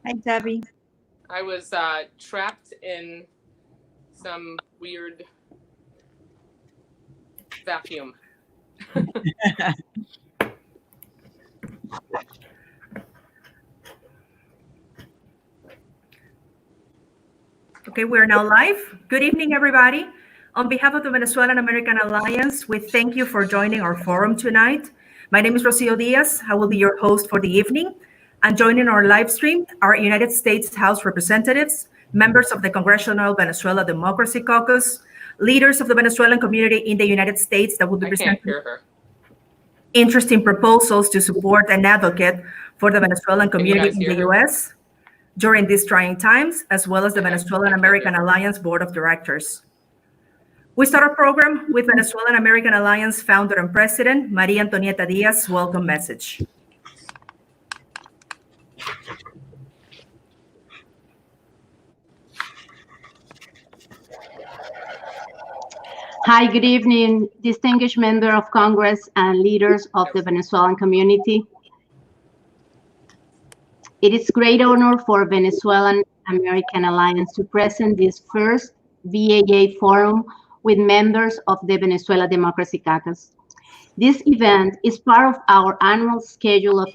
Hi, Debbie. I was trapped in some weird vacuum. Okay, we're now live. Good evening, everybody. On behalf of the Venezuelan American Alliance, we thank you for joining our forum tonight. My name is Rocio Diaz. I will be your host for the evening. And joining our live stream are United States House representatives, members of the Congressional Venezuela Democracy Caucus, leaders of the Venezuelan community in the United States that will be I presenting can't hear her. interesting proposals to support and advocate for the Venezuelan Can you community guys in the hear her? U.S. during these trying times, as well as the I Venezuelan can't American hear her. Alliance Board of Directors. We start our program with Venezuelan American Alliance founder and president, Maria Antonieta Diaz's welcome message. Hi, good evening, distinguished member of Congress and leaders of the Venezuelan community. It is a great honor for Venezuelan American Alliance to present this first VAA forum with members of the Venezuela Democracy Caucus. This event is part of our annual schedule of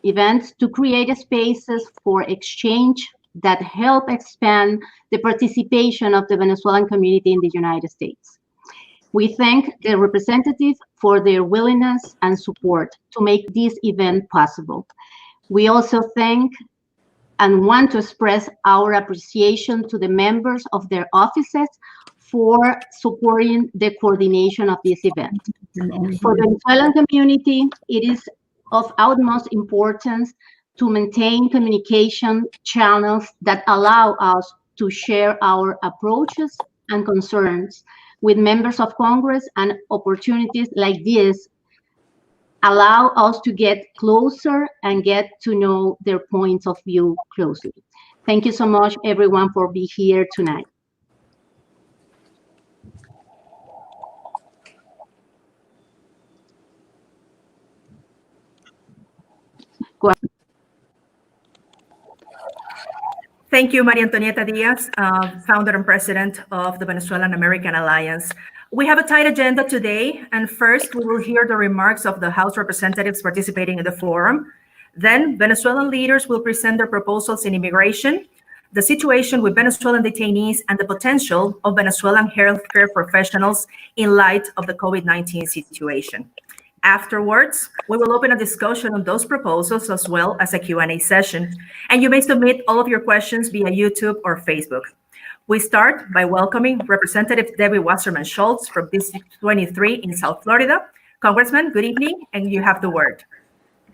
events to create spaces for exchange that help expand the participation of the Venezuelan community in the United States. We thank the representatives for their willingness and support to make this event possible. We also thank and want to express our appreciation to the members of their offices for supporting the coordination of this event. For the Venezuelan community, it is of utmost importance to maintain communication channels that allow us to share our approaches and concerns with members of Congress, and opportunities like this allow us to get closer and get to know their points of view closely. Thank you so much, everyone, for being here tonight. Thank you, Maria Antonieta Diaz, founder and president of the Venezuelan American Alliance. We have a tight agenda today, and first we will hear the remarks of the House representatives participating in the forum. Then Venezuelan leaders will present their proposals in immigration, the situation with Venezuelan detainees, and the potential of Venezuelan healthcare professionals in light of the COVID-19 situation. Afterwards, we will open a discussion on those proposals as well as a Q&A session, and you may submit all of your questions via YouTube or Facebook. We start by welcoming Representative Debbie Wasserman-Schultz from District 23 in South Florida. Congressman, good evening, and you have the word.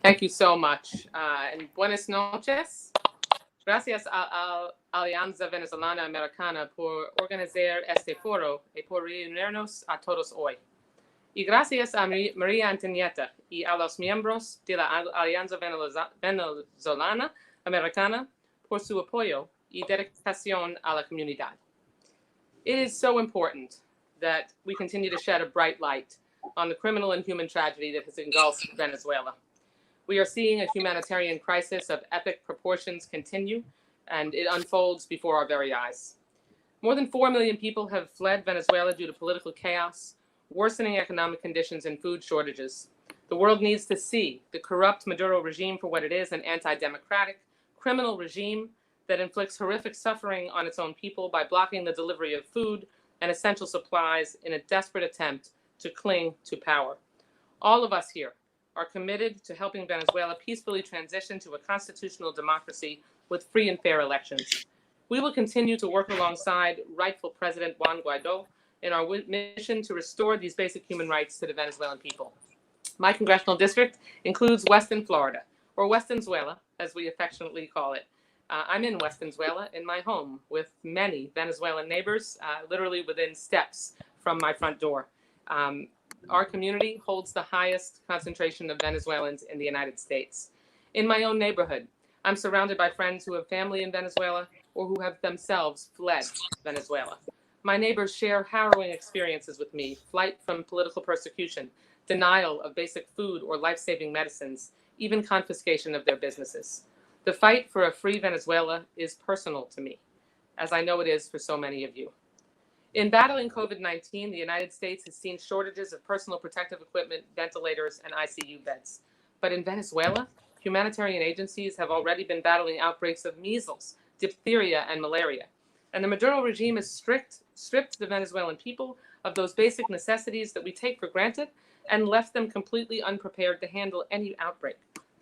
Thank you so much. And buenas noches. Gracias a Alianza Venezolana Americana por organizar este foro y por reunirnos a todos hoy. Y gracias a María Antonieta y a los miembros de la Alianza Venezolana Americana por su apoyo y dedicación a la comunidad. It is so important that we continue to shed a bright light on the criminal and human tragedy that has engulfed Venezuela. We are seeing a humanitarian crisis of epic proportions continue, and it unfolds before our very eyes. More than 4 million people have fled Venezuela due to political chaos, worsening economic conditions, and food shortages. The world needs to see the corrupt Maduro regime for what it is, an anti-democratic, criminal regime that inflicts horrific suffering on its own people by blocking the delivery of food and essential supplies in a desperate attempt to cling to power. All of us here are committed to helping Venezuela peacefully transition to a constitutional democracy with free and fair elections. We will continue to work alongside rightful President Juan Guaido in our mission to restore these basic human rights to the Venezuelan people. My congressional district includes Western Florida, or Westonzuela, as we affectionately call it. I'm in Westonzuela in my home with many Venezuelan neighbors, literally within steps from my front door. Our community holds the highest concentration of Venezuelans in the United States. In my own neighborhood, I'm surrounded by friends who have family in Venezuela or who have themselves fled Venezuela. My neighbors share harrowing experiences with me: flight from political persecution, denial of basic food or life-saving medicines, even confiscation of their businesses. The fight for a free Venezuela is personal to me, as I know it is for so many of you. In battling COVID-19, the United States has seen shortages of personal protective equipment, ventilators, and ICU beds. But in Venezuela, humanitarian agencies have already been battling outbreaks of measles, diphtheria, and malaria. And the Maduro regime has stripped the Venezuelan people of those basic necessities that we take for granted and left them completely unprepared to handle any outbreak.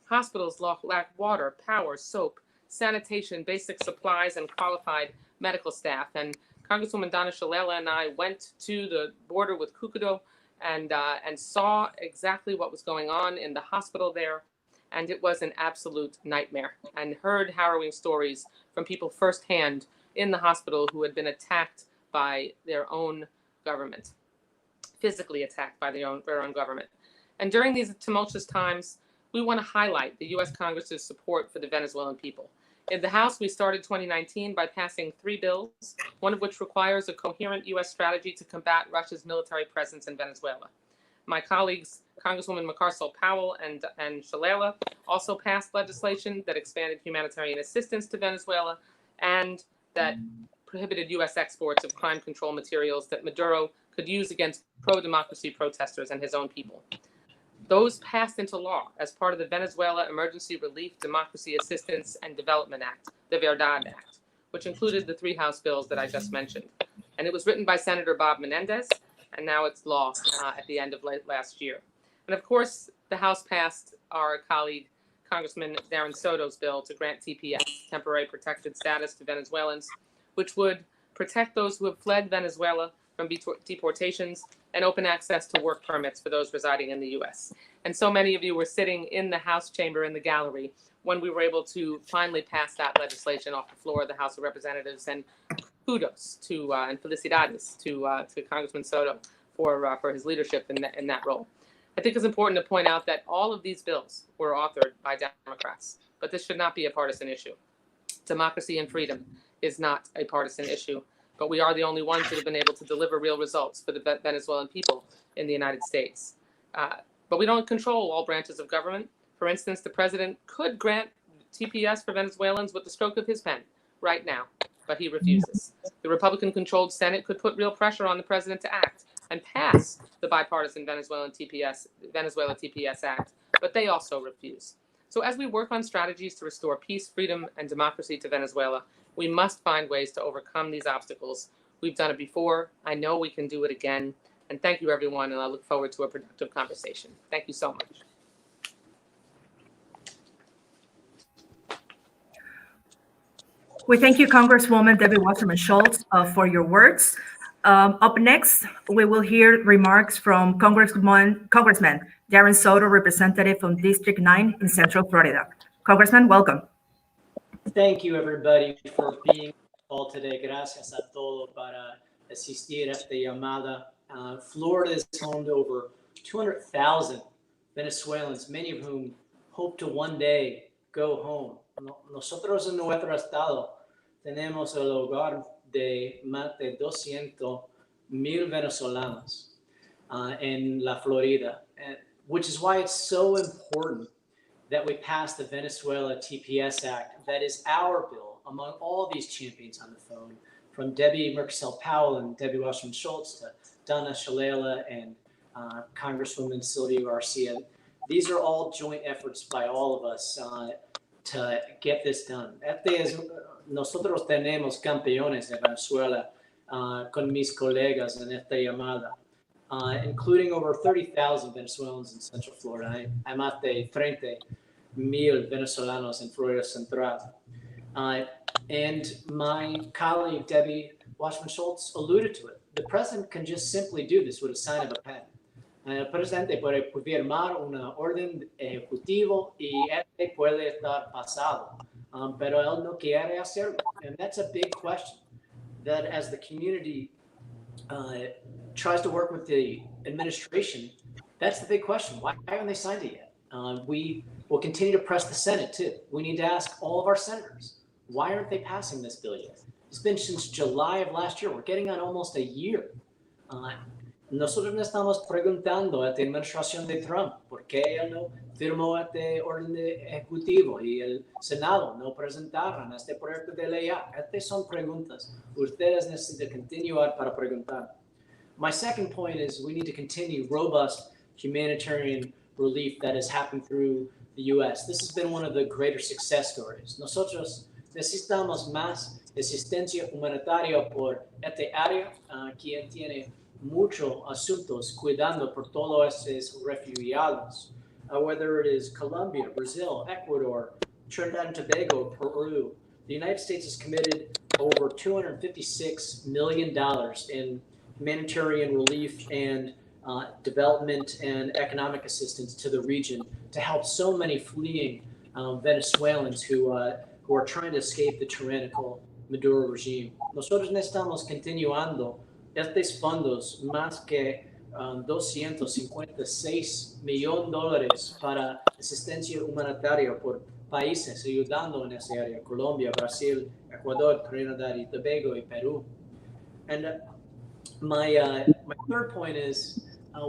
Hospitals lack water, power, soap, sanitation, basic supplies, and qualified medical staff. And Congresswoman Donna Shalala and I went to the border with Caucus and saw exactly what was going on in the hospital there. And it was an absolute nightmare, and heard harrowing stories from people firsthand in the hospital who had been attacked by their own government, physically attacked by their own government. And during these tumultuous times, we want to highlight the U.S. Congress's support for the Venezuelan people. In the House, we started 2019 by passing 3 bills, one of which requires a coherent U.S. strategy to combat Russia's military presence in Venezuela. My colleagues, Congresswoman McCarcel-Powell and Shalala, also passed legislation that expanded humanitarian assistance to Venezuela and that prohibited U.S. exports of crime control materials that Maduro could use against pro-democracy protesters and his own people. Those passed into law as part of the Venezuela Emergency Relief, Democracy Assistance and Development Act, the Verdad Act, which included the 3 House bills that I just mentioned. And it was written by Senator Bob Menendez, and now it's law at the end of last year. And of course, the House passed our colleague, Congressman Darren Soto's bill to grant TPS, temporary protected status, to Venezuelans, which would protect those who have fled Venezuela from deportations and open access to work permits for those residing in the U.S. And so many of you were sitting in the House chamber in the gallery when we were able to finally pass that legislation off the floor of the House of Representatives. And kudos to and felicidades to Congressman Soto for his leadership in that role. I think it's important to point out that all of these bills were authored by Democrats, but this should not be a partisan issue. Democracy and freedom is not a partisan issue, but we are the only ones that have been able to deliver real results for the Venezuelan people in the United States. But we don't control all branches of government. For instance, the president could grant TPS for Venezuelans with the stroke of his pen right now, but he refuses. The Republican-controlled Senate could put real pressure on the president to act and pass the bipartisan Venezuela TPS Act, but they also refuse. So as we work on strategies to restore peace, freedom, and democracy to Venezuela, we must find ways to overcome these obstacles. We've done it before. I know we can do it again. And thank you, everyone, and I look forward to a productive conversation. Thank you so much. We thank you, Congresswoman Debbie Wasserman-Schultz, for your words. Up next, we will hear remarks from Congressman Darren Soto, representative from District 9 in Central Florida. Congressman, welcome. Thank you, everybody, for being all today. Gracias a todos para asistir a esta llamada. Florida is home to over 200,000 Venezuelans, many of whom hope to one day go home. Nosotros en nuestro estado tenemos el hogar de más de 200,000 venezolanos in La Florida, which is why it's so important that we pass the Venezuela TPS Act. That is our bill among all these champions on the phone, from Debbie Mercosel-Powell and Debbie Wasserman-Schultz to Donna Shalala and Congresswoman Sylvia Garcia. These are all joint efforts by all of us to get this done. Nosotros tenemos campeones de Venezuela con mis colegas en esta llamada, including over 30,000 Venezuelans in Central Florida. Hay más de 30,000 venezolanos in Florida Central. And my colleague, Debbie Wasserman-Schultz, alluded to it. The president can just simply do this with a sign of a pen. El presidente puede firmar una orden ejecutivo y este puede estar pasado, pero él no quiere hacerlo. And that's a big question that as the community tries to work with the administration, that's the big question. Why haven't they signed it yet? We will continue to press the Senate too. We need to ask all of our senators, why aren't they passing this bill yet? It's been since July of last year. We're getting on almost a year. Nosotros nos estamos preguntando a la administración de Trump por qué él no firmó este orden ejecutivo y el Senado no presentaron este proyecto de ley. Estas son preguntas. Ustedes necesitan continuar para preguntar. My second point is we need to continue robust humanitarian relief that is happening through the U.S. This has been one of the greater success stories. Nosotros necesitamos más asistencia humanitaria por esta área, quien tiene muchos asuntos cuidando por todos estos refugiados, whether it is Colombia, Brazil, Ecuador, Trinidad and Tobago, Peru. The United States has committed over $256 million in humanitarian relief and development and economic assistance to the region to help so many fleeing Venezuelans who are trying to escape the tyrannical Maduro regime. Nosotros necesitamos continuando estos fondos más que $256 millones para asistencia humanitaria por países ayudando en esa área: Colombia, Brasil, Ecuador, Trinidad y Tobago, y Peru. And my third point is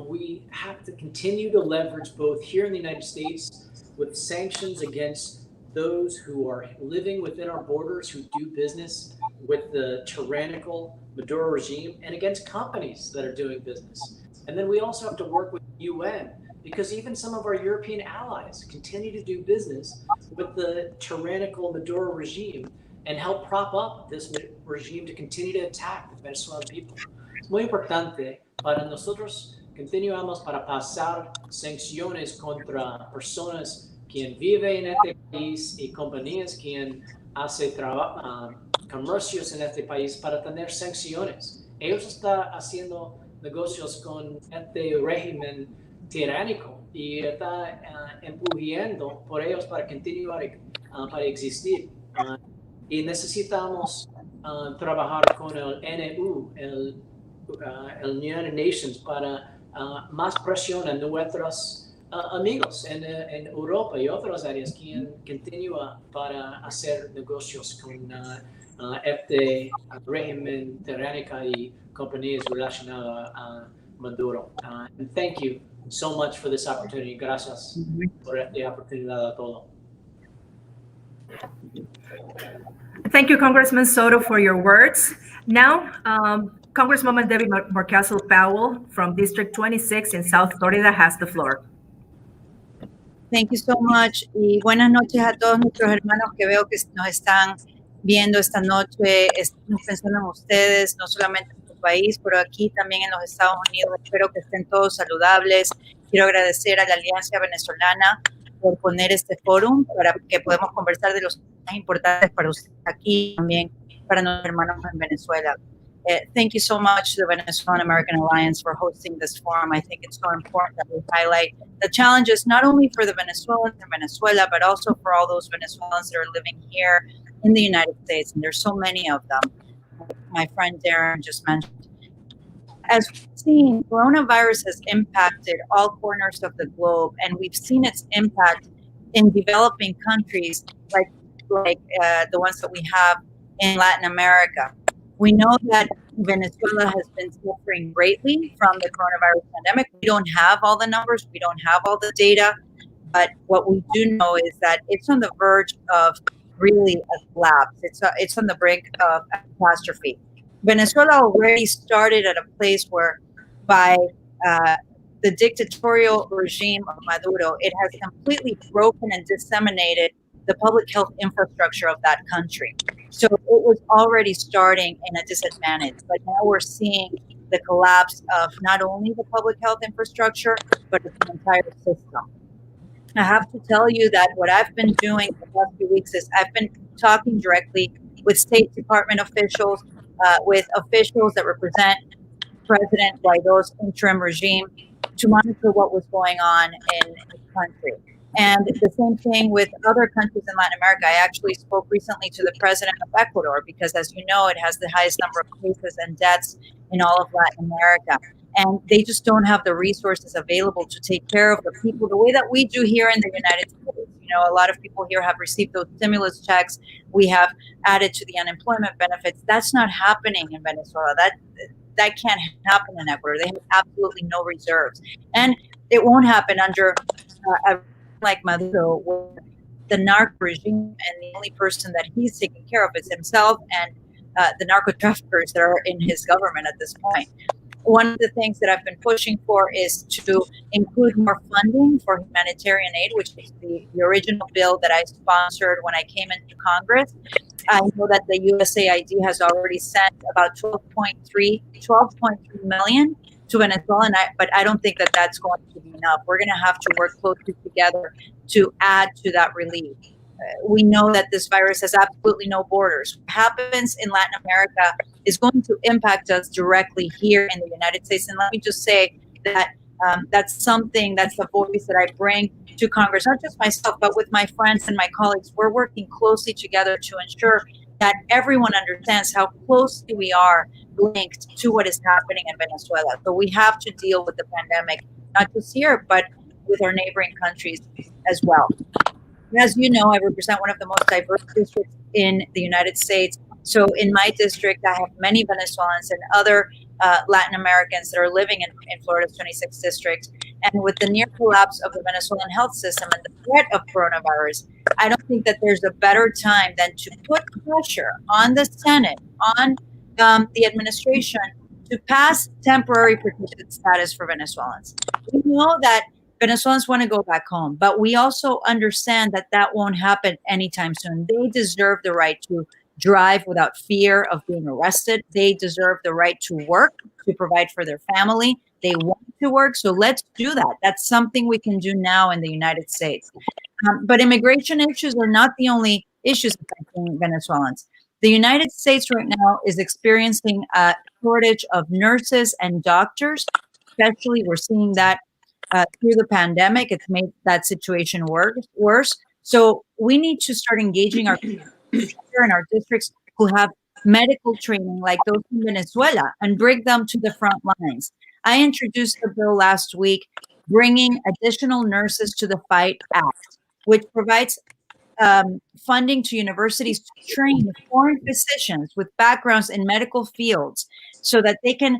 we have to continue to leverage both here in the United States with sanctions against those who are living within our borders, who do business with the tyrannical Maduro regime, and against companies that are doing business. And then we also have to work with the UN, because even some of our European allies continue to do business with the tyrannical Maduro regime and help prop up this regime to continue to attack the Venezuelan people. Es muy importante para nosotros continuamos para pasar sanciones contra personas quien vive en este país y compañías quien hace comercios en este país para tener sanciones. Ellos están haciendo negocios con este régimen tiránico y está empujando por ellos para continuar para existir. Y necesitamos trabajar con el NU, el United Nations, para más presión a nuestros amigos en Europa y otras áreas que continúan para hacer negocios con este régimen tiránico y compañías relacionadas a Maduro. And thank you so much for this opportunity. Gracias por esta oportunidad a todos. Thank you, Congressman Soto, for your words. Now, Congresswoman Debbie Murkazil Powell from District 26 in South Florida has the floor. Thank you so much. Y buenas noches a todos nuestros hermanos que veo que nos están viendo esta noche. Estamos pensando en ustedes, no solamente en su país, pero aquí también en los Estados Unidos. Espero que estén todos saludables. Quiero agradecer a la Alianza Venezolana por poner este fórum para que podamos conversar de los más importantes para ustedes aquí, también para nuestros hermanos en Venezuela. Thank you so much to the Venezuelan American Alliance for hosting this forum. I think it's so important that we highlight the challenges not only for the Venezuelans in Venezuela, but also for all those Venezuelans that are living here in the United States. And there's so many of them. My friend Darren just mentioned. As we've seen, coronavirus has impacted all corners of the globe, and we've seen its impact in developing countries like the ones that we have in Latin America. We know that Venezuela has been suffering greatly from the coronavirus pandemic. We don't have all the numbers, we don't have all the data, but what we do know is that it's on the verge of really a collapse. It's on the brink of a catastrophe. Venezuela already started at a place where by the dictatorial regime of Maduro, it has completely broken and disseminated the public health infrastructure of that country. So it was already starting in a disadvantage, but now we're seeing the collapse of not only the public health infrastructure, but the entire system. I have to tell you that what I've been doing for the last few weeks is I've been talking directly with State Department officials, with officials that represent President Guaido's interim regime to monitor what was going on in the country. And the same thing with other countries in Latin America. I actually spoke recently to the president of Ecuador because, as you know, it has the highest number of cases and deaths in all of Latin America. And they just don't have the resources available to take care of the people the way that we do here in the United States. You know, a lot of people here have received those stimulus checks. We have added to the unemployment benefits. That's not happening in Venezuela. That can't happen in Ecuador. They have absolutely no reserves. And it won't happen under a like Maduro, where the narco regime and the only person that he's taking care of is himself and the narco traffickers that are in his government at this point. One of the things that I've been pushing for is to include more funding for humanitarian aid, which is the original bill that I sponsored when I came into Congress. I know that the USAID has already sent about 12.3 million to Venezuela, but I don't think that that's going to be enough. We're going to have to work closely together to add to that relief. We know that this virus has absolutely no borders. What happens in Latin America is going to impact us directly here in the United States. And let me just say that that's the voice that I bring to Congress, not just myself, but with my friends and my colleagues. We're working closely together to ensure that everyone understands how closely we are linked to what is happening in Venezuela. So we have to deal with the pandemic, not just here, but with our neighboring countries as well. As you know, I represent one of the most diverse districts in the United States. So in my district, I have many Venezuelans and other Latin Americans that are living in Florida's 26 districts. And with the near collapse of the Venezuelan health system and the threat of coronavirus, I don't think that there's a better time than to put pressure on the Senate, on the administration, to pass temporary protected status for Venezuelans. We know that Venezuelans want to go back home, but we also understand that that won't happen anytime soon. They deserve the right to drive without fear of being arrested. They deserve the right to work, to provide for their family. They want to work, so let's do that. That's something we can do now in the United States. But immigration issues are not the only issues affecting Venezuelans. The United States right now is experiencing a shortage of nurses and doctors. Especially, we're seeing that through the pandemic. It's made that situation worse. So we need to start engaging our people in our districts who have medical training like those in Venezuela and bring them to the front lines. I introduced the bill last week, bringing additional Nurses to the Fight Act, which provides funding to universities to train foreign physicians with backgrounds in medical fields so that they can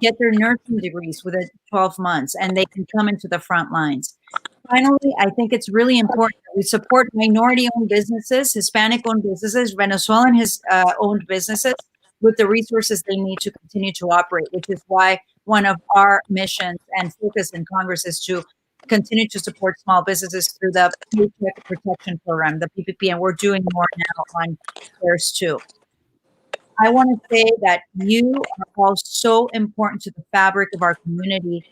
get their nursing degrees within 12 months and they can come into the front lines. Finally, I think it's really important that we support minority-owned businesses, Hispanic-owned businesses, Venezuelan-owned businesses with the resources they need to continue to operate, which is why one of our missions and focus in Congress is to continue to support small businesses through the Paycheck Protection Program, the PPP, and we're doing more now on CARES too. I want to say that you are all so important to the fabric of our community.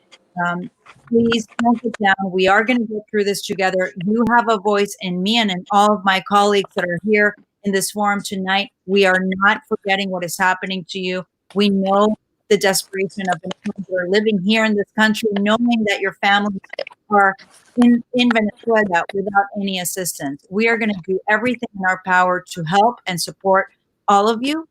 Please don't get down. We are going to get through this together. You have a voice in me and in all of my colleagues that are here in this forum tonight. We are not forgetting what is happening to you. We know the desperation of the people who are living here in this country, knowing that your families are in Venezuela without any assistance. We are going to do everything in our power to help and support all of you.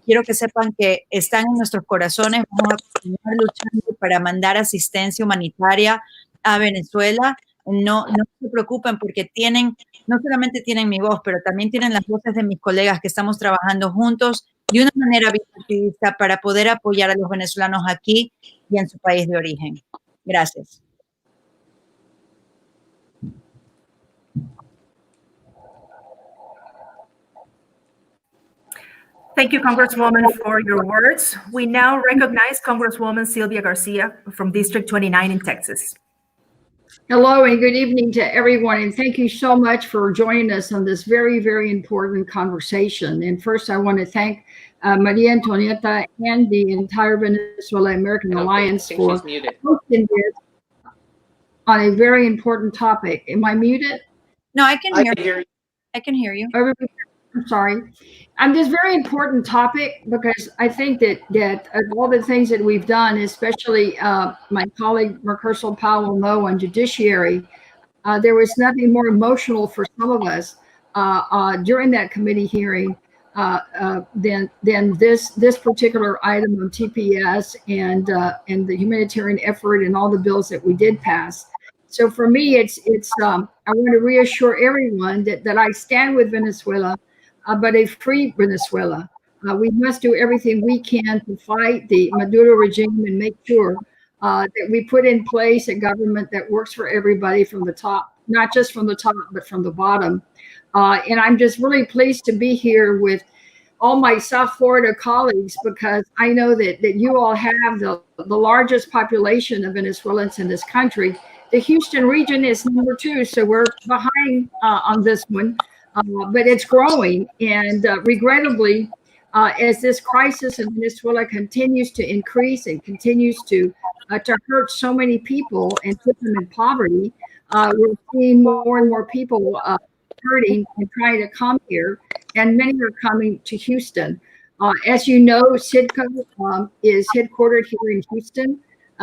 Quiero que sepan que están en nuestros corazones. Vamos a continuar luchando para mandar asistencia humanitaria a Venezuela. No se preocupen porque no solamente tienen mi voz, pero también tienen las voces de mis colegas que estamos trabajando juntos de una manera bipartidista para poder apoyar a los venezolanos aquí y en su país de origen. Gracias. Thank you, Congresswoman, for your words. We now recognize Congresswoman Sylvia Garcia from District 29 in Texas. Hello and good evening to everyone, and thank you so much for joining us on this very, very important conversation. And first, I want to thank Maria Antonieta and the entire Venezuela American Alliance for hosting this on a very important topic. Am I muted? No, I can hear you. I can hear you. I'm sorry. On this very important topic, because I think that of all the things that we've done, especially my colleague Mercursal Powell will know on judiciary, there was nothing more emotional for some of us during that committee hearing than this particular item of TPS and the humanitarian effort and all the bills that we did pass. So for me, it's I want to reassure everyone that I stand with Venezuela, but a free Venezuela. We must do everything we can to fight the Maduro regime and make sure that we put in place a government that works for everybody from the top not just from the top, but from the bottom. And I'm just really pleased to be here with all my South Florida colleagues, because I know that you all have the largest population of Venezuelans in this country. The Houston region is number 2, so we're behind on this one, but it's growing. And regrettably, as this crisis in Venezuela continues to increase and continues to hurt so many people and put them in poverty, we're seeing more and more people hurting and trying to come here, and many are coming to Houston. As you know, CIDCO is headquartered here in Houston,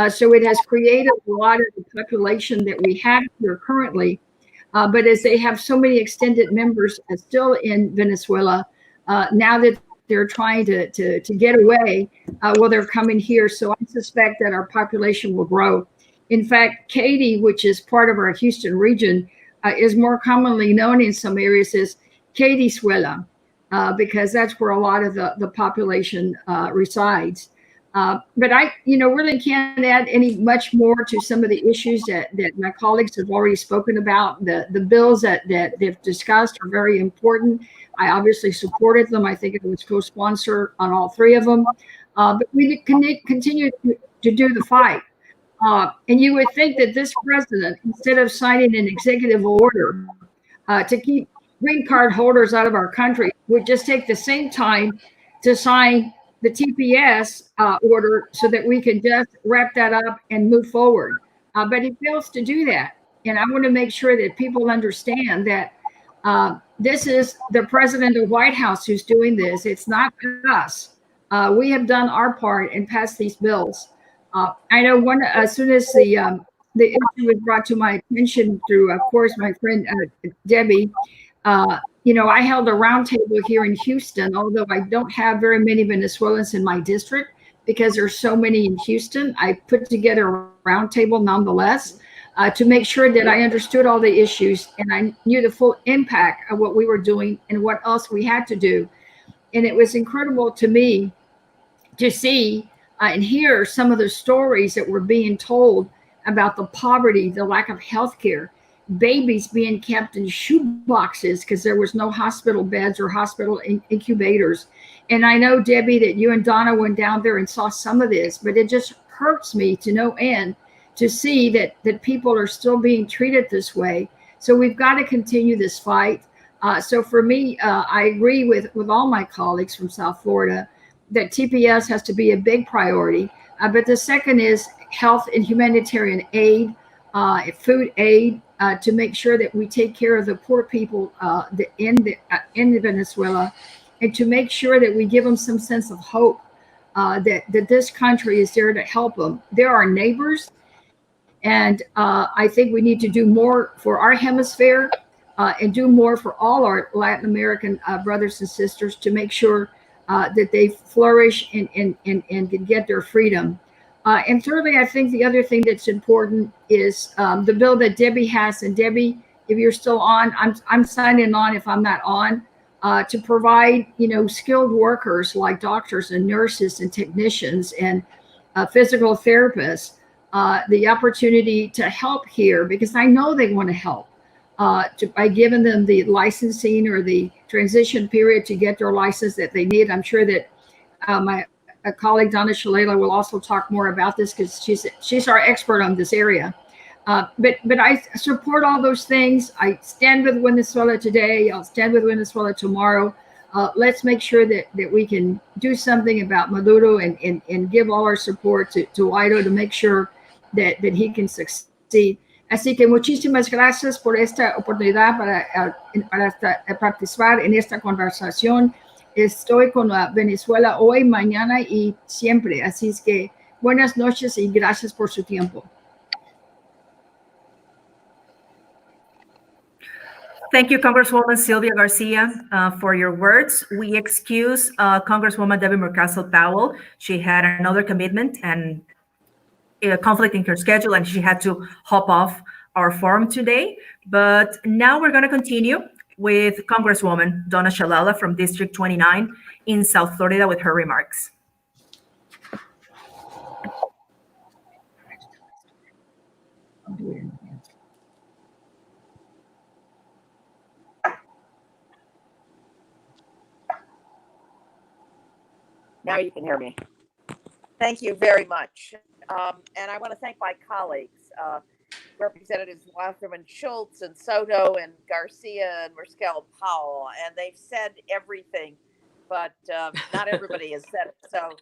so it has created a lot of the population that we have here currently. But as they have so many extended members still in Venezuela, now that they're trying to get away, well, they're coming here. So I suspect that our population will grow. In fact, Katy, which is part of our Houston region, is more commonly known in some areas as Venezuela, because that's where a lot of the population resides. But I, really can't add any much more to some of the issues that my colleagues have already spoken about. The bills that they've discussed are very important. I obviously supported them. I think it was co-sponsor on all 3 of them. But we continue to do the fight. And you would think that this president, instead of signing an executive order to keep green card holders out of our country, would just take the same time to sign the TPS order so that we can just wrap that up and move forward. But he fails to do that. And I want to make sure that people understand that this is the president of the White House who's doing this. It's not us. We have done our part and passed these bills. I know as soon as the issue was brought to my attention through, of course, my friend Debbie, I held a roundtable here in Houston, although I don't have very many Venezuelans in my district because there's so many in Houston. I put together a roundtable nonetheless to make sure that I understood all the issues and I knew the full impact of what we were doing and what else we had to do. And it was incredible to me to see and hear some of the stories that were being told about the poverty, the lack of health care, babies being kept in shoe boxes because there was no hospital beds or hospital incubators. And I know, Debbie, that you and Donna went down there and saw some of this, but it just hurts me to no end to see that people are still being treated this way. So we've got to continue this fight. So for me, I agree with all my colleagues from South Florida that TPS has to be a big priority. But the second is health and humanitarian aid, food aid, to make sure that we take care of the poor people in Venezuela, and to make sure that we give them some sense of hope that this country is there to help them. They're our neighbors, and I think we need to do more for our hemisphere and do more for all our Latin American brothers and sisters to make sure that they flourish and can get their freedom. And thirdly, I think the other thing that's important is the bill that Debbie has. And Debbie, if you're still on, I'm signing on if I'm not on, to provide, skilled workers like doctors and nurses and technicians and physical therapists the opportunity to help here, because I know they want to help by giving them the licensing or the transition period to get their license that they need. I'm sure that my colleague Donna Shalala will also talk more about this because she's our expert on this area. But I support all those things. I stand with Venezuela today. I'll stand with Venezuela tomorrow. Let's make sure that we can do something about Maduro and give all our support to Guaido to make sure that he can succeed. Así que muchísimas gracias por esta oportunidad para participar en esta conversación. Estoy con Venezuela hoy, mañana y siempre. Así es que buenas noches y gracias por su tiempo. Thank you, Congresswoman Sylvia Garcia, for your words. We excuse Congresswoman Debbie Murcaso Powell. She had another commitment and a conflict in her schedule, and she had to hop off our forum today. But now we're going to continue with Congresswoman Donna Shalala from District 29 in South Florida with her remarks. Now you can hear me. Thank you very much. And I want to thank my colleagues, Representatives Wasserman-Schultz and Soto and Garcia and Merkel Powell, and they've said everything, but not everybody has said it. So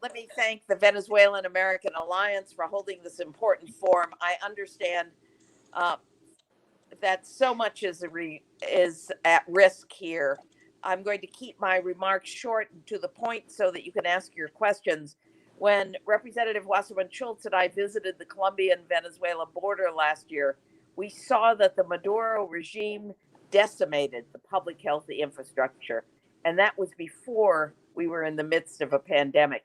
let me thank the Venezuelan American Alliance for holding this important forum. I understand that so much is at risk here. I'm going to keep my remarks short and to the point so that you can ask your questions. When Representative Wasserman-Schultz and I visited the Colombian-Venezuela border last year, we saw that the Maduro regime decimated the public health infrastructure, and that was before we were in the midst of a pandemic.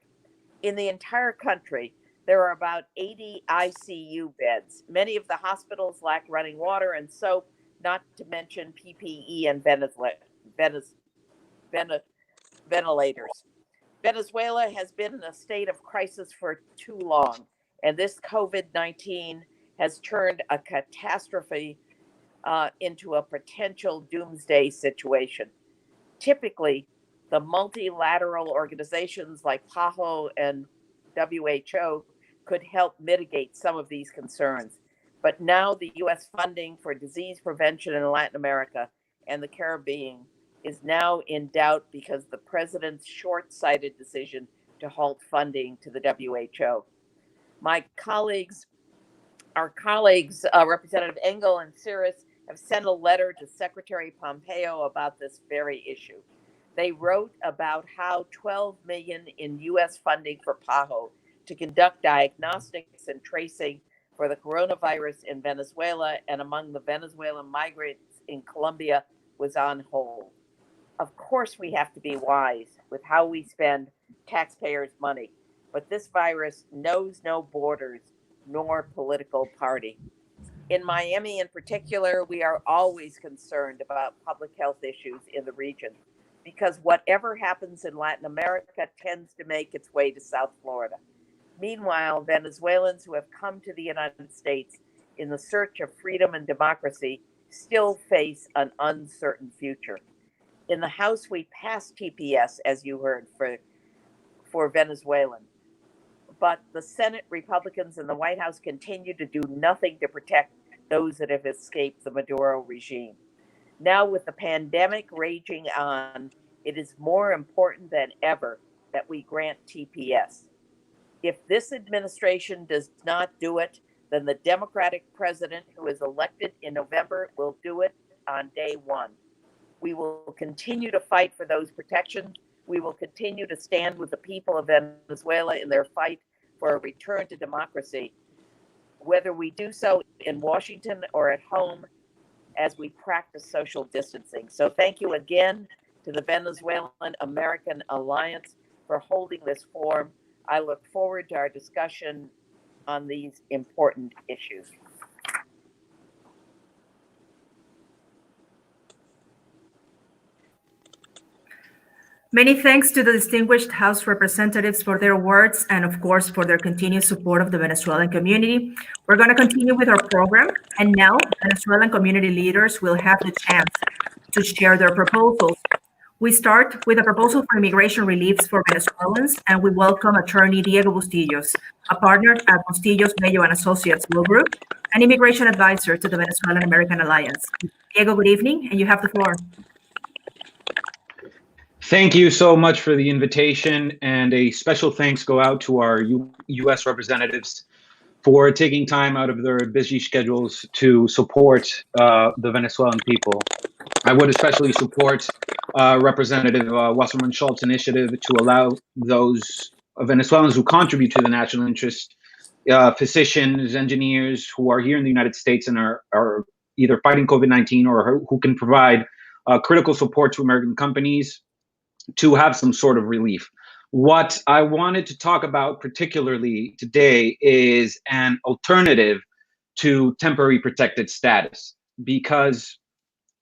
In the entire country, there are about 80 ICU beds. Many of the hospitals lack running water and soap, not to mention PPE and ventilators. Venezuela has been in a state of crisis for too long, and this COVID-19 has turned a catastrophe into a potential doomsday situation. Typically, the multilateral organizations like PAHO and WHO could help mitigate some of these concerns. But now the U.S. funding for disease prevention in Latin America and the Caribbean is now in doubt because the president's short-sighted decision to halt funding to the WHO. Our colleagues, Representative Engel and Cirrus, have sent a letter to Secretary Pompeo about this very issue. They wrote about how $12 million in U.S. funding for PAHO to conduct diagnostics and tracing for the coronavirus in Venezuela and among the Venezuelan migrants in Colombia was on hold. Of course, we have to be wise with how we spend taxpayers' money, but this virus knows no borders nor political party. In Miami in particular, we are always concerned about public health issues in the region because whatever happens in Latin America tends to make its way to South Florida. Meanwhile, Venezuelans who have come to the United States in the search of freedom and democracy still face an uncertain future. In the House, we passed TPS, as you heard, for Venezuelan. But the Senate Republicans and the White House continue to do nothing to protect those that have escaped the Maduro regime. Now, with the pandemic raging on, it is more important than ever that we grant TPS. If this administration does not do it, then the Democratic president who is elected in November will do it on day one. We will continue to fight for those protections. We will continue to stand with the people of Venezuela in their fight for a return to democracy, whether we do so in Washington or at home as we practice social distancing. So thank you again to the Venezuelan American Alliance for holding this forum. I look forward to our discussion on these important issues. Many thanks to the distinguished House representatives for their words and, of course, for their continued support of the Venezuelan community. We're going to continue with our program, and now Venezuelan community leaders will have the chance to share their proposals. We start with a proposal for immigration reliefs for Venezuelans, and we welcome attorney Diego Bustillos, a partner at Bustillos, Bello & Associates Law Group, an immigration advisor to the Venezuelan American Alliance. Diego, good evening, and you have the floor. Thank you so much for the invitation, and a special thanks go out to our U.S. representatives for taking time out of their busy schedules to support the Venezuelan people. I would especially support Representative Wasserman-Schultz initiative to allow those Venezuelans who contribute to the national interest, physicians, engineers who are here in the United States and are either fighting COVID-19 or who can provide critical support to American companies to have some sort of relief. What I wanted to talk about particularly today is an alternative to temporary protected status, because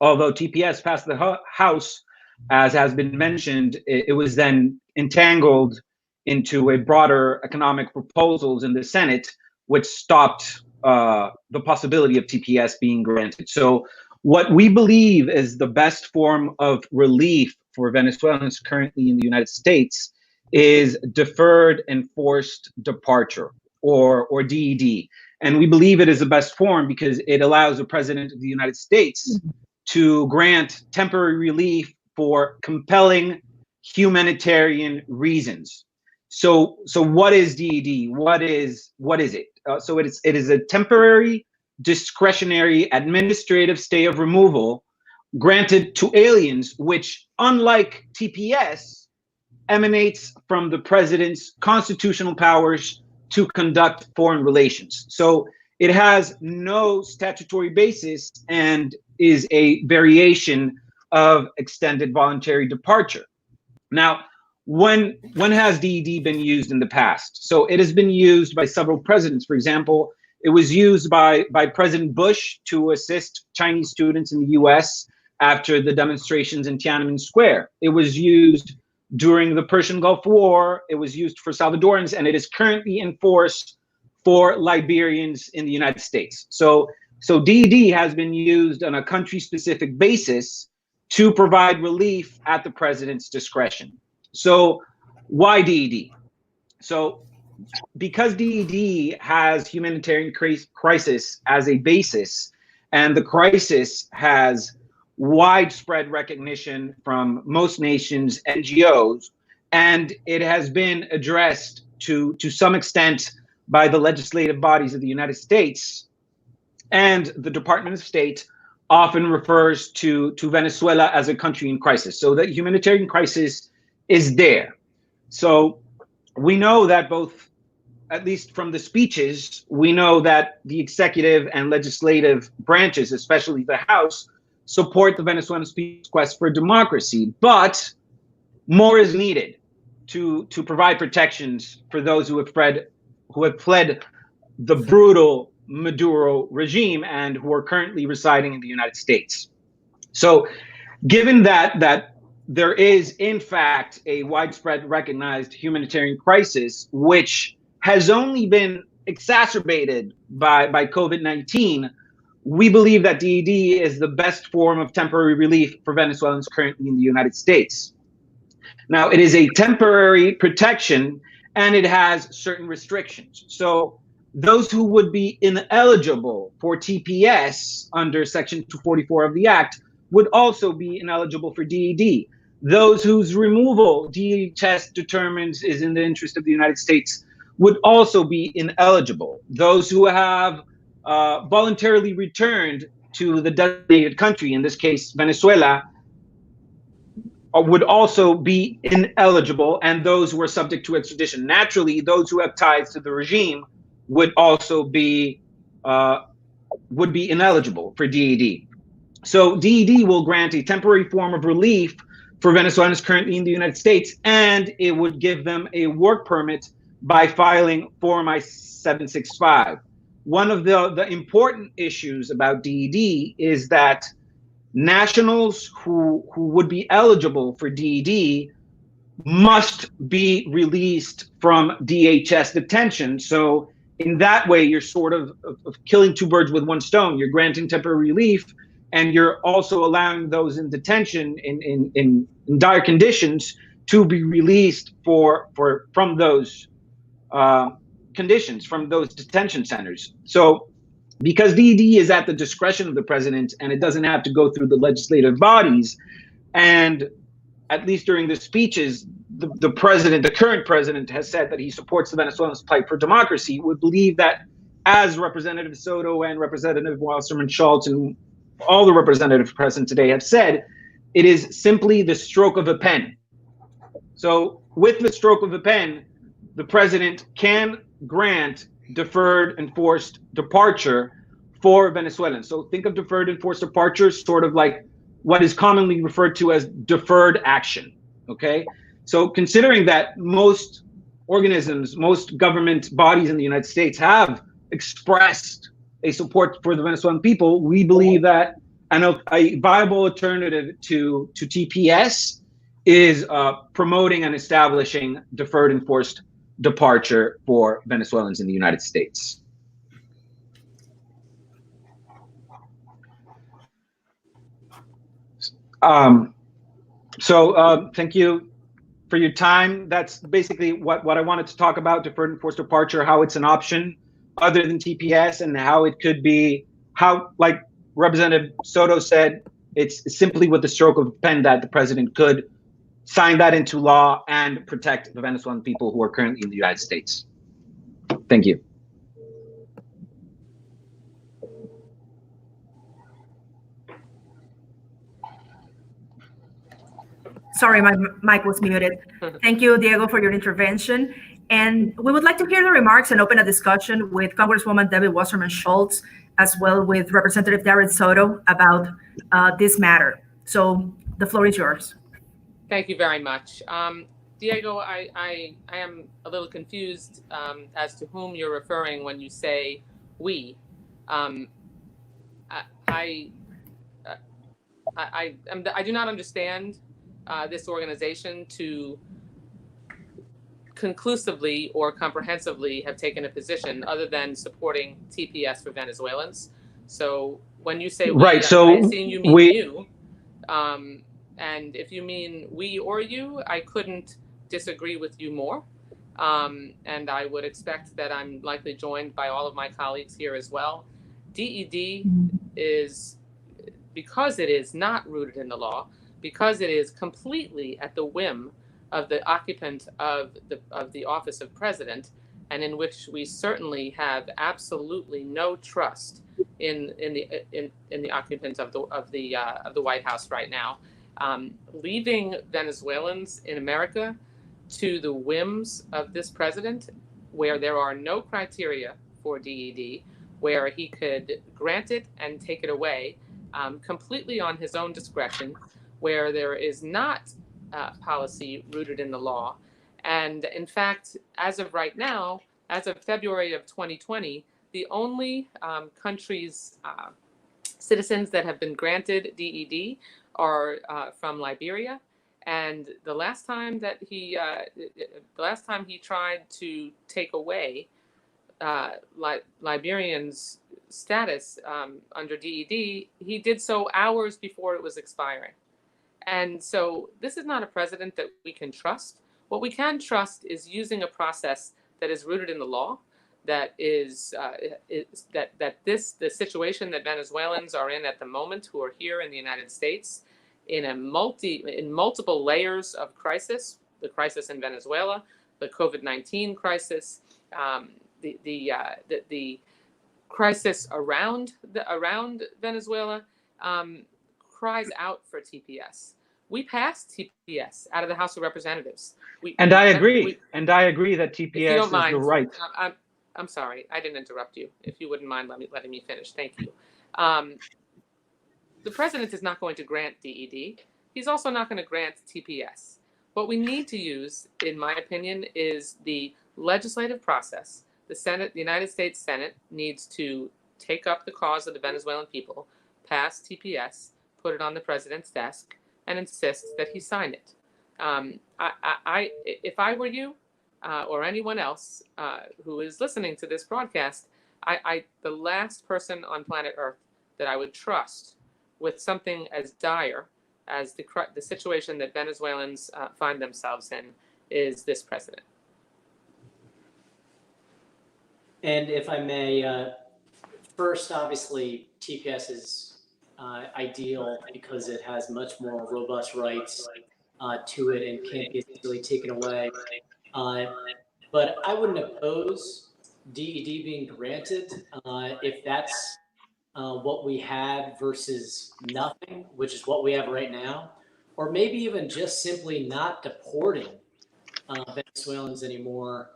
although TPS passed the House, as has been mentioned, it was then entangled into a broader economic proposals in the Senate, which stopped the possibility of TPS being granted. So what we believe is the best form of relief for Venezuelans currently in the United States is Deferred Enforced Departure, or DED. And we believe it is the best form because it allows the President of the United States to grant temporary relief for compelling humanitarian reasons. So what is DED? What is it? So it is a temporary discretionary administrative stay of removal granted to aliens, which, unlike TPS, emanates from the president's constitutional powers to conduct foreign relations. So it has no statutory basis and is a variation of extended voluntary departure. Now, when has DED been used in the past? So it has been used by several presidents. For example, it was used by President Bush to assist Chinese students in the US after the demonstrations in Tiananmen Square. It was used during the Persian Gulf War. It was used for Salvadorans, and it is currently enforced for Liberians in the United States. So DED has been used on a country-specific basis to provide relief at the president's discretion. So why DED? So because DED has humanitarian crisis as a basis, and the crisis has widespread recognition from most nations, NGOs, and it has been addressed to some extent by the legislative bodies of the United States, and the Department of State often refers to Venezuela as a country in crisis. So the humanitarian crisis is there. So we know that both, at least from the speeches, we know that the executive and legislative branches, especially the House, support the Venezuelan people's quest for democracy, but more is needed to provide protections for those who have fled the brutal Maduro regime and who are currently residing in the United States. So given that there is in fact a widespread recognized humanitarian crisis, which has only been exacerbated by COVID-19, we believe that DED is the best form of temporary relief for Venezuelans currently in the United States. Now, it is a temporary protection and it has certain restrictions. So those who would be ineligible for TPS under Section 244 of the Act would also be ineligible for DED. Those whose removal DHS determines is in the interest of the United States would also be ineligible. Those who have voluntarily returned to the designated country, in this case, Venezuela, would also be ineligible, and those who are subject to extradition. Naturally, those who have ties to the regime would also be ineligible for DED. So DED will grant a temporary form of relief for Venezuelans currently in the United States, and it would give them a work permit by filing Form I-765. One of the important issues about DED is that nationals who would be eligible for DED must be released from DHS detention. So in that way, you're sort of killing two birds with one stone. You're granting temporary relief, and you're also allowing those in detention in dire conditions to be released from those conditions, from those detention centers. So because DED is at the discretion of the president and it doesn't have to go through the legislative bodies, and at least during the speeches, the current president has said that he supports the Venezuelans' fight for democracy, would believe that, as Representative Soto and Representative Wasserman-Schultz and all the representatives present today have said, it is simply the stroke of a pen. So with the stroke of a pen, the president can grant deferred enforced departure for Venezuelans. So think of deferred enforced departure sort of like what is commonly referred to as deferred action, okay? So considering that most organisms, most government bodies in the United States have expressed a support for the Venezuelan people, we believe that a viable alternative to TPS is promoting and establishing deferred enforced departure for Venezuelans in the United States. Thank you for your time. That's basically what I wanted to talk about, deferred enforced departure, how it's an option other than TPS, and how it could be, how, like Representative Soto said, it's simply with the stroke of a pen that the president could sign that into law and protect the Venezuelan people who are currently in the United States. Thank you. Sorry, my mic was muted. Thank you, Diego, for your intervention. And we would like to hear the remarks and open a discussion with Congresswoman Debbie Wasserman-Schultz, as well with Representative Darren Soto about this matter. So the floor is yours. Thank you very much. Diego, I am a little confused as to whom you're referring when you say we. I do not understand this organization to conclusively or comprehensively have taken a position other than supporting TPS for Venezuelans. So when you say we, right, so I assume you mean you. And if you mean we or you, I couldn't disagree with you more. And I would expect that I'm likely joined by all of my colleagues here as well. DED is, because it is not rooted in the law, because it is completely at the whim of the occupant of the office of president, and in which we certainly have absolutely no trust in the occupant of the White House right now. Leaving Venezuelans in America to the whims of this president, where there are no criteria for DED, where he could grant it and take it away completely on his own discretion, where there is not policy rooted in the law. And in fact, as of right now, as of February of 2020, the only countries, citizens that have been granted DED are from Liberia. And the last time he tried to take away Liberians' status under DED, he did so hours before it was expiring. And so this is not a president that we can trust. What we can trust is using a process that is rooted in the law, that is the situation that Venezuelans are in at the moment, who are here in the United States, in multiple layers of crisis, the crisis in Venezuela, the COVID-19 crisis, the crisis around Venezuela, cries out for TPS. We passed TPS out of the House of Representatives. I agree that TPS is the right. I'm sorry, I didn't interrupt you. If you wouldn't mind letting me finish, thank you. The president is not going to grant DED. He's also not going to grant TPS. What we need to use, in my opinion, is the legislative process. The Senate, the United States Senate, needs to take up the cause of the Venezuelan people, pass TPS, put it on the president's desk, and insist that he sign it. If I were you, or anyone else who is listening to this broadcast, the last person on planet Earth that I would trust with something as dire as the situation that Venezuelans find themselves in is this president. And if I may, first, obviously, TPS is ideal because it has much more robust rights to it and can't be easily taken away. But I wouldn't oppose DED being granted if that's what we had versus nothing, which is what we have right now, or maybe even just simply not deporting Venezuelans anymore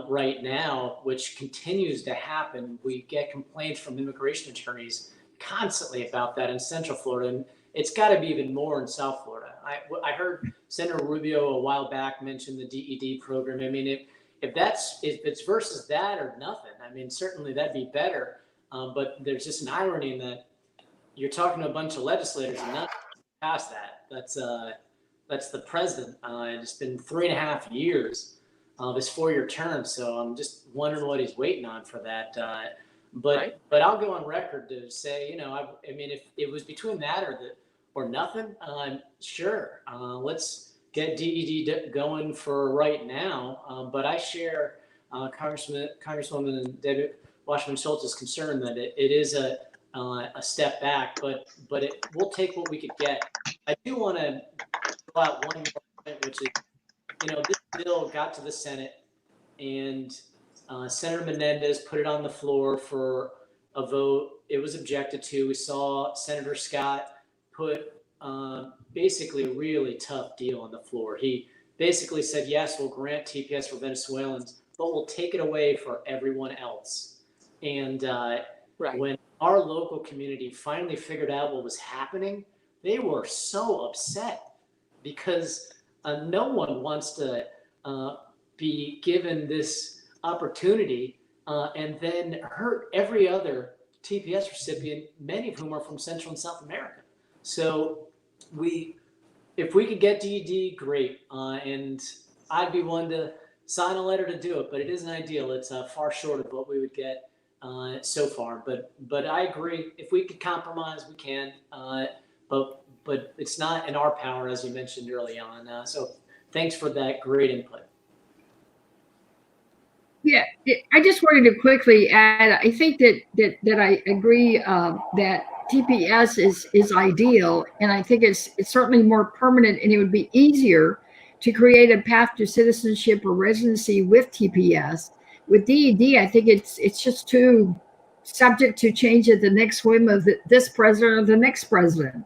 right now, which continues to happen. We get complaints from immigration attorneys constantly about that in Central Florida, and it's got to be even more in South Florida. I heard Senator Rubio a while back mention the DED program. I mean, if it's versus that or nothing, I mean, certainly that'd be better. But there's just an irony in that you're talking to a bunch of legislators and not past that. That's the president. It's been 3.5 years of his 4-year term, so I'm just wondering what he's waiting on for that. But I'll go on record to say, I mean, if it was between that or nothing, sure. Let's get DED going for right now. But I share Congresswoman David Wasserman-Schultz's concern that it is a step back, but we'll take what we could get. I do want to throw out one more point, which is, this bill got to the Senate, and Senator Menendez put it on the floor for a vote. It was objected to. We saw Senator Scott put basically a really tough deal on the floor. He basically said, yes, we'll grant TPS for Venezuelans, but we'll take it away for everyone else. And when our local community finally figured out what was happening, they were so upset because no one wants to be given this opportunity and then hurt every other TPS recipient, many of whom are from Central and South America. So if we could get DED, great. And I'd be one to sign a letter to do it, but it isn't ideal. It's far short of what we would get so far. But I agree. If we could compromise, we can. But it's not in our power, as you mentioned early on. So thanks for that great input. Yeah, I just wanted to quickly add, I think that I agree that TPS is ideal, and I think it's certainly more permanent, and it would be easier to create a path to citizenship or residency with TPS. With DED, I think it's just too subject to change at the next whim of this president or the next president.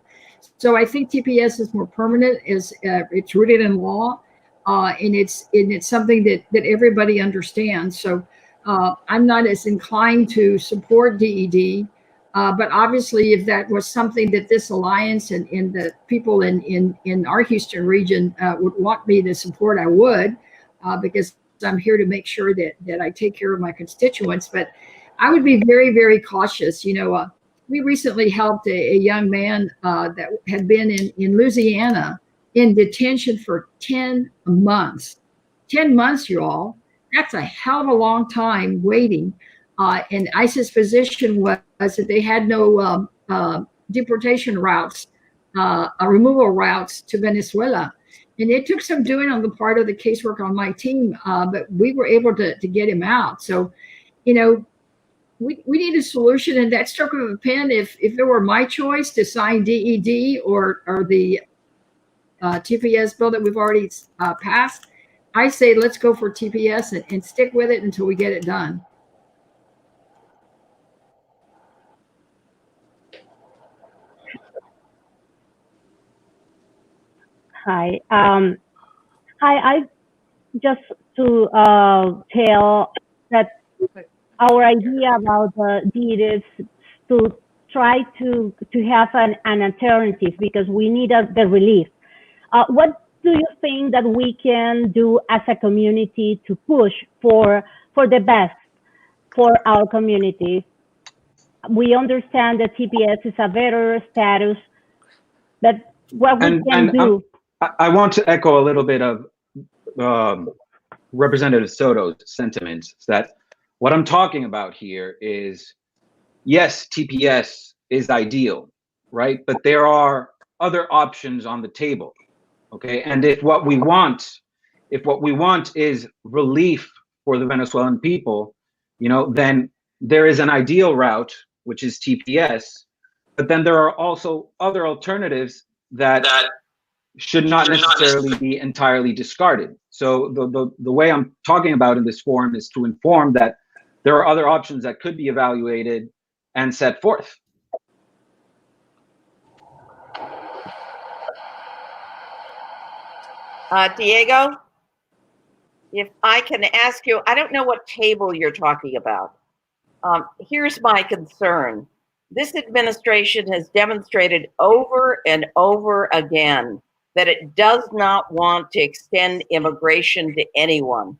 So I think TPS is more permanent, it's rooted in law, and it's something that everybody understands. So I'm not as inclined to support DED, but obviously if that was something that this alliance and the people in our Houston region would want me to support, I would, because I'm here to make sure that I take care of my constituents. But I would be very, very cautious. We recently helped a young man that had been in Louisiana in detention for 10 months. 10 months, you all. That's a hell of a long time waiting. And ICE's position was that they had no deportation routes, removal routes to Venezuela. And it took some doing on the part of the casework on my team, but we were able to get him out. So, we need a solution, and that stroke of a pen, if it were my choice to sign DED or the TPS bill that we've already passed, I say let's go for TPS and stick with it until we get it done. Hi. I just to tell that our idea about the deed is to try to have an alternative, because we need the relief. What do you think that we can do as a community to push for the best for our community? We understand that TPS is a better status, but what we can do. I want to echo a little bit of Representative Soto's sentiments, that what I'm talking about here is, yes, TPS is ideal, right? But there are other options on the table, okay? And if what we want is relief for the Venezuelan people, then there is an ideal route, which is TPS, but then there are also other alternatives that should not necessarily be entirely discarded. So the way I'm talking about in this forum is to inform that there are other options that could be evaluated and set forth. Diego, if I can ask you, I don't know what table you're talking about. Here's my concern. This administration has demonstrated over and over again that it does not want to extend immigration to anyone.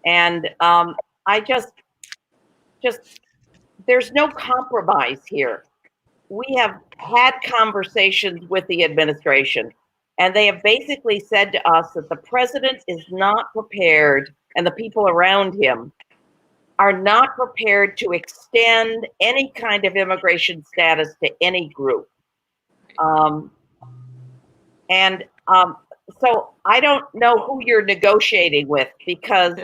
And I just, there's no compromise here. We have had conversations with the administration, and they have basically said to us that the president is not prepared, and the people around him are not prepared to extend any kind of immigration status to any group. So I don't know who you're negotiating with, because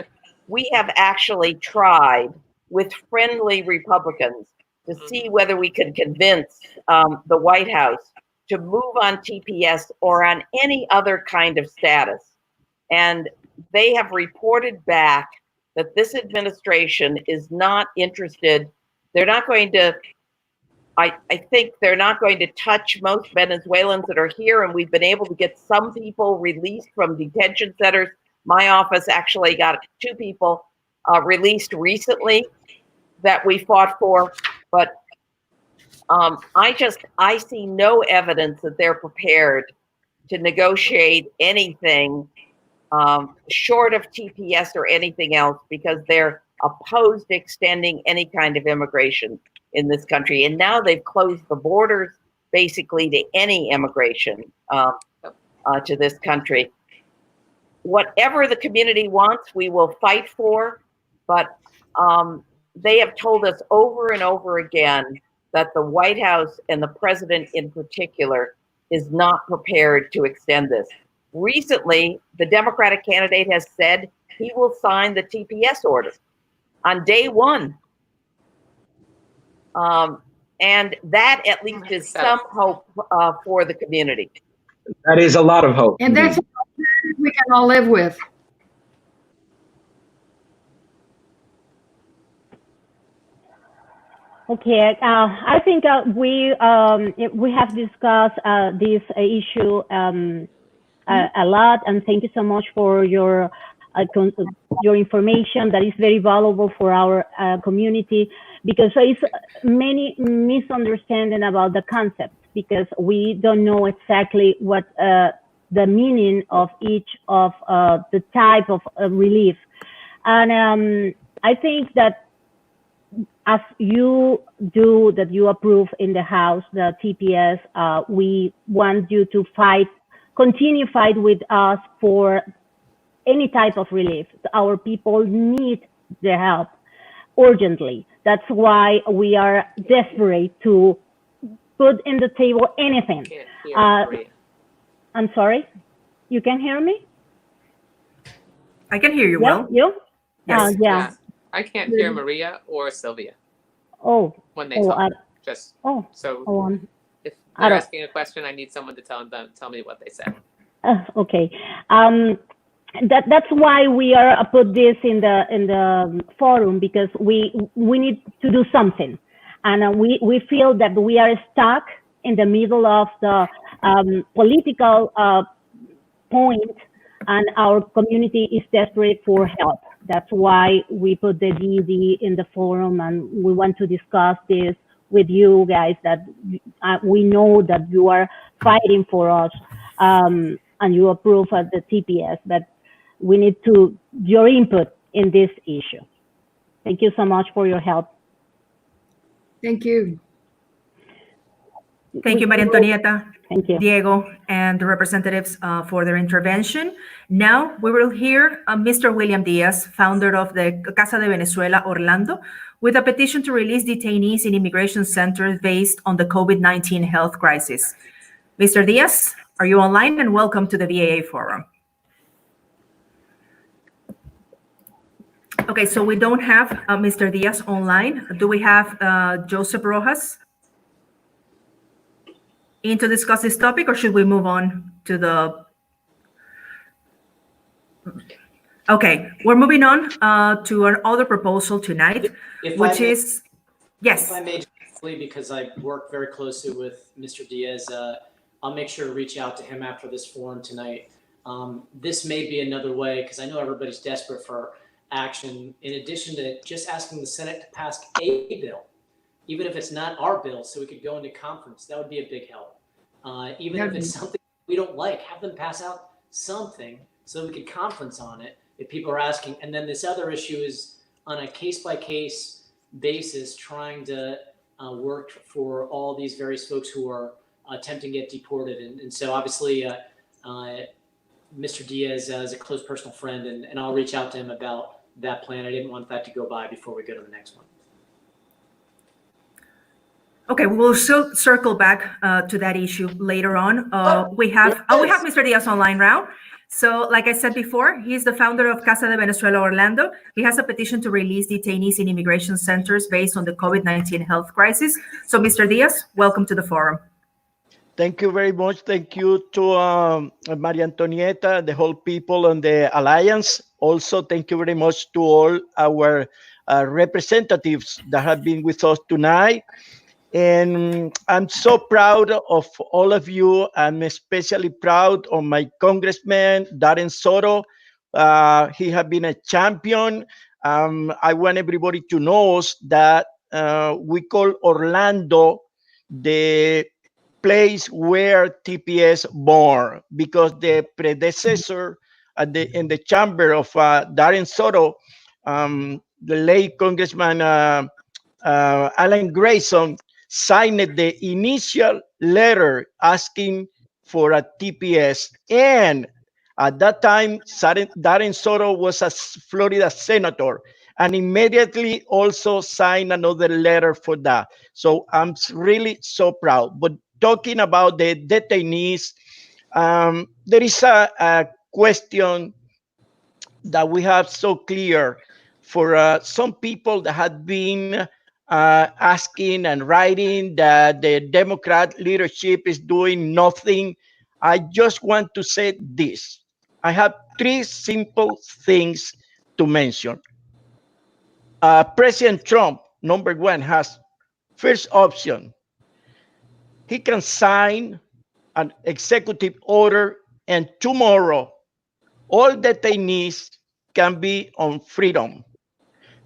we have actually tried with friendly Republicans to see whether we could convince the White House to move on TPS or on any other kind of status. And they have reported back that this administration is not interested. They're not going to, I think they're not going to touch most Venezuelans that are here, and we've been able to get some people released from detention centers. My office actually got 2 people released recently that we fought for, but I see no evidence that they're prepared to negotiate anything short of TPS or anything else, because they're opposed to extending any kind of immigration in this country. And now they've closed the borders basically to any immigration to this country. Whatever the community wants, we will fight for, but they have told us over and over again that the White House and the president in particular is not prepared to extend this. Recently, the Democratic candidate has said he will sign the TPS order on day 1. And that at least is some hope for the community. That is a lot of hope. And that's we can all live with. Okay, I think we have discussed this issue a lot, and thank you so much for your information that is very valuable for our community, because there is many misunderstanding about the concept, because we don't know exactly what the meaning of each of the type of relief. And I think that as you do, that you approve in the House, the TPS, we want you to continue fight with us for any type of relief. Our people need the help urgently. That's why we are desperate to put in the table anything. I'm sorry, you can hear me? I can hear you Yeah, well. you? Yes. Yeah. I can't hear Maria or Sylvia Oh. when they talk. Just Oh. so Oh. if they're asking a question, I need someone to tell me what they said. Okay. That's why we are put this in the forum, because we need to do something, and we feel that we are stuck in the middle of the political point, and our community is desperate for help. That's why we put the DED in the forum, and we want to discuss this with you guys, that we know that you are fighting for us, and you approve of the TPS, but we need your input in this issue. Thank you so much for your help. Thank you. Thank you, Maria Antonieta, Thank you. Diego, and the representatives for their intervention. Now we will hear Mr. William Diaz, founder of the Casa de Venezuela, Orlando, with a petition to release detainees in immigration centers based on the COVID-19 health crisis. Mr. Diaz, are you online? And welcome to the VAA Forum. Okay, so we don't have Mr. Diaz online. Do we have Joseph Rojas in to discuss this topic, or should we move on to the... Okay, we're moving on to our other proposal tonight, which is... Yes. If I may, because I work very closely with Mr. Diaz, I'll make sure to reach out to him after this forum tonight. This may be another way, because I know everybody's desperate for action, in addition to just asking the Senate to pass a bill, even if it's not our bill, so we could go into conference. That would be a big help. Even if it's something we don't like, have them pass out something so we could conference on it if people are asking. And then this other issue is on a case-by-case basis, trying to work for all these various folks who are attempting to get deported. And so obviously, Mr. Diaz is a close personal friend, and I'll reach out to him about that plan. I didn't want that to go by before we go to the next one. Okay, we will still circle back to that issue later on. We have Mr. Diaz online now. So, like I said before, he's the founder of Casa de Venezuela Orlando. He has a petition to release detainees in immigration centers based on the COVID-19 health crisis. So, Mr. Diaz, welcome to the forum. Thank you very much. Thank you to Maria Antonieta, the whole people on the Alliance. Also, thank you very much to all our representatives that have been with us tonight. And I'm so proud of all of you. I'm especially proud of my congressman, Darren Soto. He has been a champion. I want everybody to know that we call Orlando the place where TPS born, because the predecessor in the chamber of Darren Soto, the late Congressman Alan Grayson, signed the initial letter asking for a TPS. And at that time, Darren Soto was a Florida senator and immediately also signed another letter for that. So I'm really so proud. But talking about the detainees, there is a question that we have so clear for some people that had been asking and writing that the Democrat leadership is doing nothing. I just want to say this. I have three simple things to mention. President Trump, number one, has first option. He can sign an executive order, and tomorrow, all detainees can be on freedom.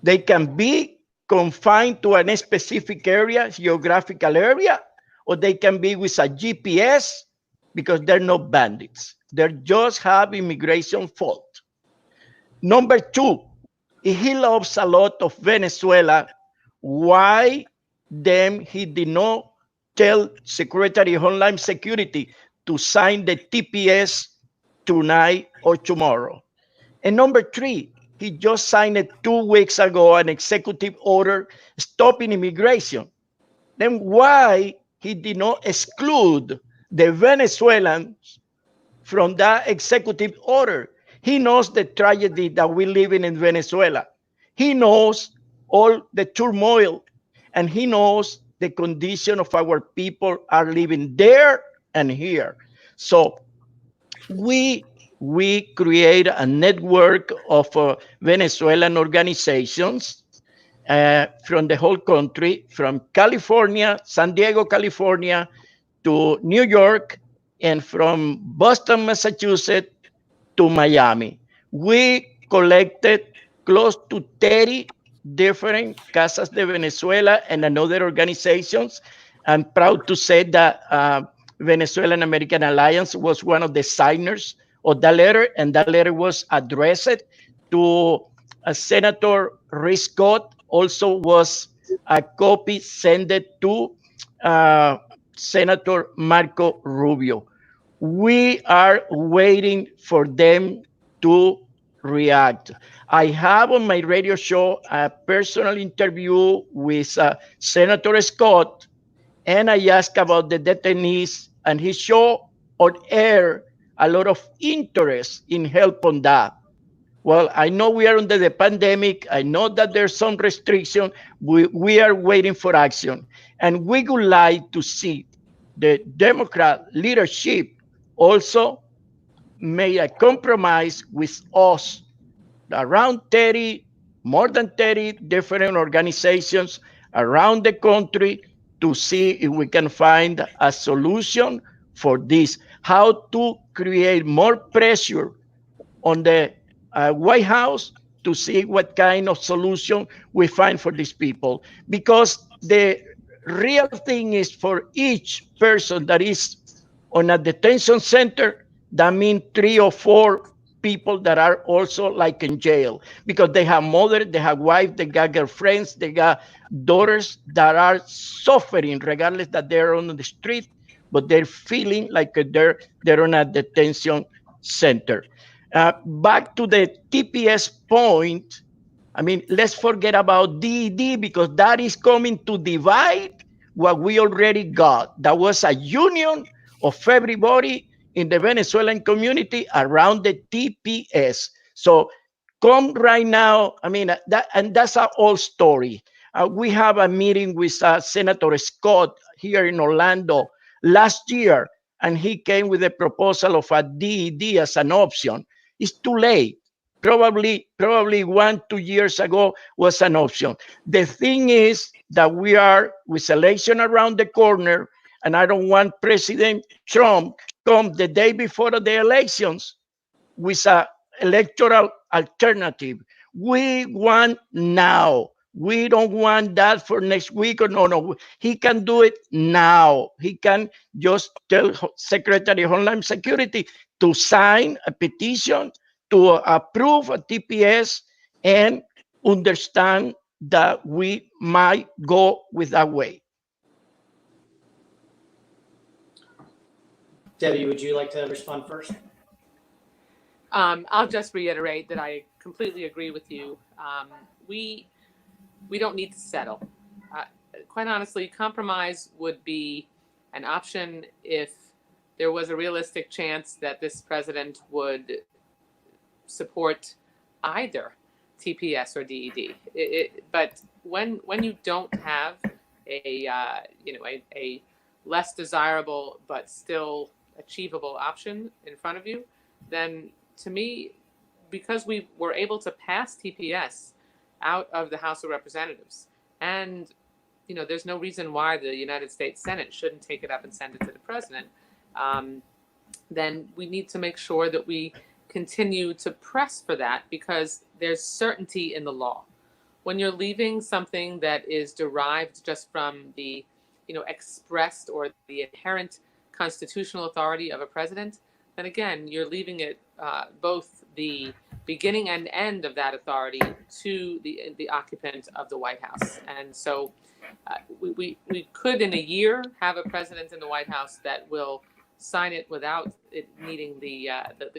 They can be confined to a specific area, geographical area, or they can be with a GPS because they're not bandits. They just have immigration fault. Number two, if he loves a lot of Venezuela, why then he did not tell Secretary of Homeland Security to sign the TPS tonight or tomorrow? And number three, he just signed it 2 weeks ago, an executive order stopping immigration. Then why he did not exclude the Venezuelans from that executive order? He knows the tragedy that we live in Venezuela. He knows all the turmoil, and he knows the condition of our people are living there and here. So we create a network of Venezuelan organizations from the whole country, from California, San Diego, California, to New York, and from Boston, Massachusetts, to Miami. We collected close to 30 different Casas de Venezuela and another organizations. I'm proud to say that Venezuelan American Alliance was one of the signers of that letter, and that letter was addressed to Senator Rick Scott. Also was a copy sent to Senator Marco Rubio. We are waiting for them to react. I have on my radio show a personal interview with Senator Scott, and I asked about the detainees, and he showed on air a lot of interest in help on that. Well, I know we are under the pandemic. I know that there's some restriction. We are waiting for action. And we would like to see the Democrat leadership also made a compromise with us, around 30, more than 30 different organizations around the country, to see if we can find a solution for this, how to create more pressure on the White House to see what kind of solution we find for these people. Because the real thing is, for each person that is on a detention center, that means 3 or 4 people that are also like in jail, because they have mother, they have wife, they got girlfriends, they got daughters that are suffering, regardless that they're on the street, but they're feeling like they're on a detention center. Back to the TPS point, I mean, let's forget about DED, because that is coming to divide what we already got. That was a union of everybody in the Venezuelan community around the TPS. So come right now. I mean, that's our old story. We have a meeting with Senator Scott here in Orlando last year, and he came with a proposal of a DED as an option. It's too late. Probably 1-2 years ago was an option. The thing is that we are with election around the corner, and I don't want President Trump come the day before the elections with an electoral alternative. We want now. We don't want that for next week or no. He can do it now. He can just tell Secretary of Homeland Security to sign a petition to approve a TPS and understand that we might go with that way. Debbie, would you like to respond first? I'll just reiterate that I completely agree with you. We don't need to settle. Quite honestly, compromise would be an option if there was a realistic chance that this president would support either TPS or DED. But when you don't have a less desirable but still achievable option in front of you, then to me, because we were able to pass TPS out of the House of Representatives, and there's no reason why the United States Senate shouldn't take it up and send it to the president, then we need to make sure that we continue to press for that, because there's certainty in the law. When you're leaving something that is derived just from the expressed or the inherent constitutional authority of a president, then again, you're leaving it both the beginning and end of that authority to the occupant of the White House. And so we could in a year have a president in the White House that will sign it without it needing the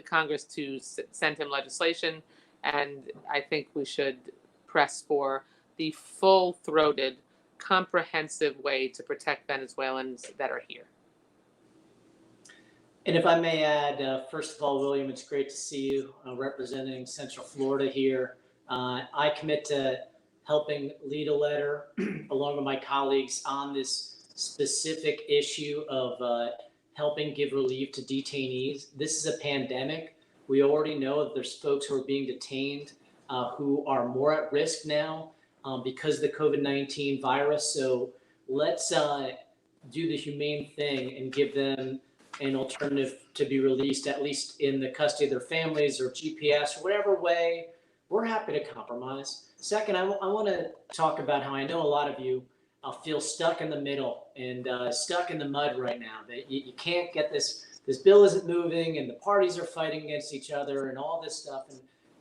Congress to send him legislation. And I think we should press for the full-throated, comprehensive way to protect Venezuelans that are here. And if I may add, first of all, William, it's great to see you representing Central Florida here. I commit to helping lead a letter along with my colleagues on this specific issue of helping give relief to detainees. This is a pandemic. We already know that there's folks who are being detained who are more at risk now because of the COVID-19 virus. So let's do the humane thing and give them an alternative to be released, at least in the custody of their families or GPS or whatever way. We're happy to compromise. Second, I want to talk about how I know a lot of you feel stuck in the middle and stuck in the mud right now, that you can't get this bill isn't moving and the parties are fighting against each other and all this stuff.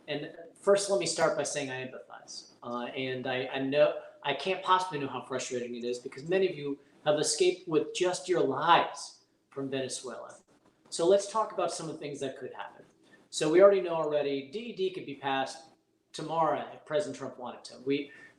And first, let me start by saying I empathize. And I know I can't possibly know how frustrating it is, because many of you have escaped with just your lives from Venezuela. So let's talk about some of the things that could happen. So we already know already, DED could be passed tomorrow if President Trump wanted to.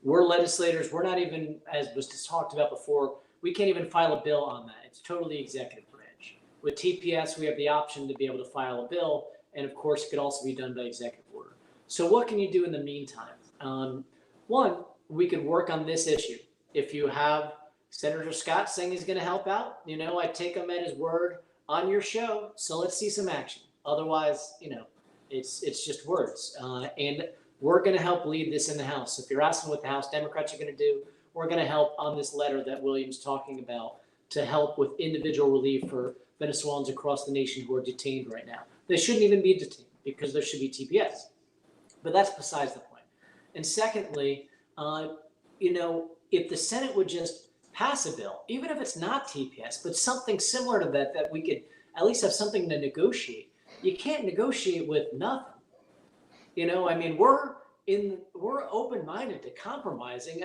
We're legislators. We're not even, as was just talked about before, we can't even file a bill on that. It's totally executive branch. With TPS, we have the option to be able to file a bill, and of course, it could also be done by executive order. So what can you do in the meantime? One, we could work on this issue. If you have Senator Scott saying he's going to help out, I take him at his word on your show. So let's see some action. Otherwise, it's just words. And we're going to help lead this in the House. If you're asking what the House Democrats are going to do, we're going to help on this letter that William's talking about to help with individual relief for Venezuelans across the nation who are detained right now. They shouldn't even be detained because there should be TPS. But that's besides the point. And secondly, if the Senate would just pass a bill, even if it's not TPS, but something similar to that we could at least have something to negotiate. You can't negotiate with nothing. We're open-minded to compromising.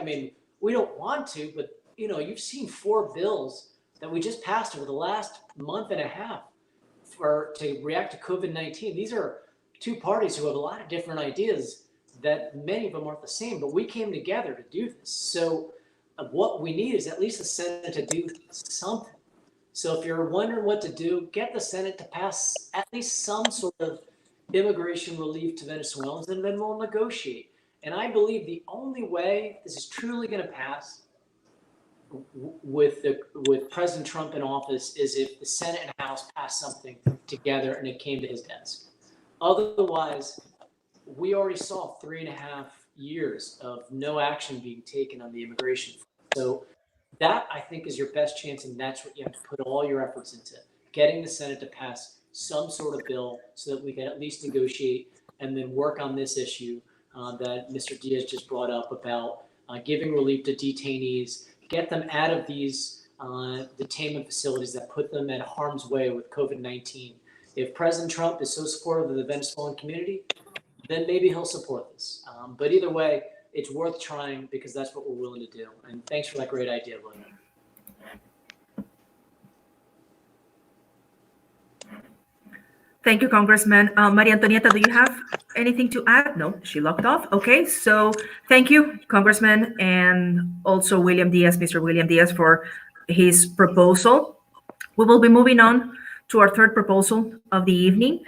We don't want to, but you've seen 4 bills that we just passed over the last month and a half to react to COVID-19. These are 2 parties who have a lot of different ideas that many of them aren't the same, but we came together to do this. So what we need is at least the Senate to do something. So if you're wondering what to do, get the Senate to pass at least some sort of immigration relief to Venezuelans, and then we'll negotiate. And I believe the only way this is truly going to pass with President Trump in office is if the Senate and House pass something together and it came to his desk. Otherwise, we already saw 3.5 years of no action being taken on the immigration front. So that, I think, is your best chance, and that's what you have to put all your efforts into, getting the Senate to pass some sort of bill so that we can at least negotiate and then work on this issue that Mr. Diaz just brought up about giving relief to detainees, get them out of these detainment facilities that put them at harm's way with COVID-19. If President Trump is so supportive of the Venezuelan community, then maybe he'll support this. But either way, it's worth trying because that's what we're willing to do. And thanks for that great idea, William. Thank you, Congressman. Maria Antonieta, do you have anything to add? No, she locked off. Okay, so thank you, Congressman, and also William Diaz, Mr. William Diaz, for his proposal. We will be moving on to our third proposal of the evening.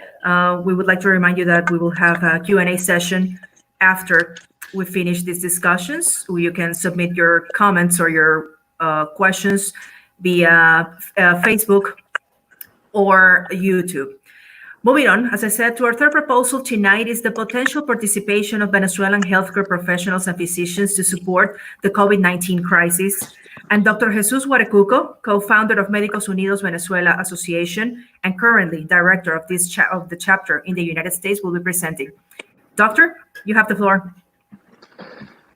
We would like to remind you that we will have a Q&A session after we finish these discussions. You can submit your comments or your questions via Facebook or YouTube. Moving on, as I said, to our third proposal tonight is the potential participation of Venezuelan healthcare professionals and physicians to support the COVID-19 crisis. And Dr. Jesus Guarecuco, co-founder of Médicos Unidos Venezuela Association and currently director of the chapter in the United States, will be presenting. Doctor, you have the floor.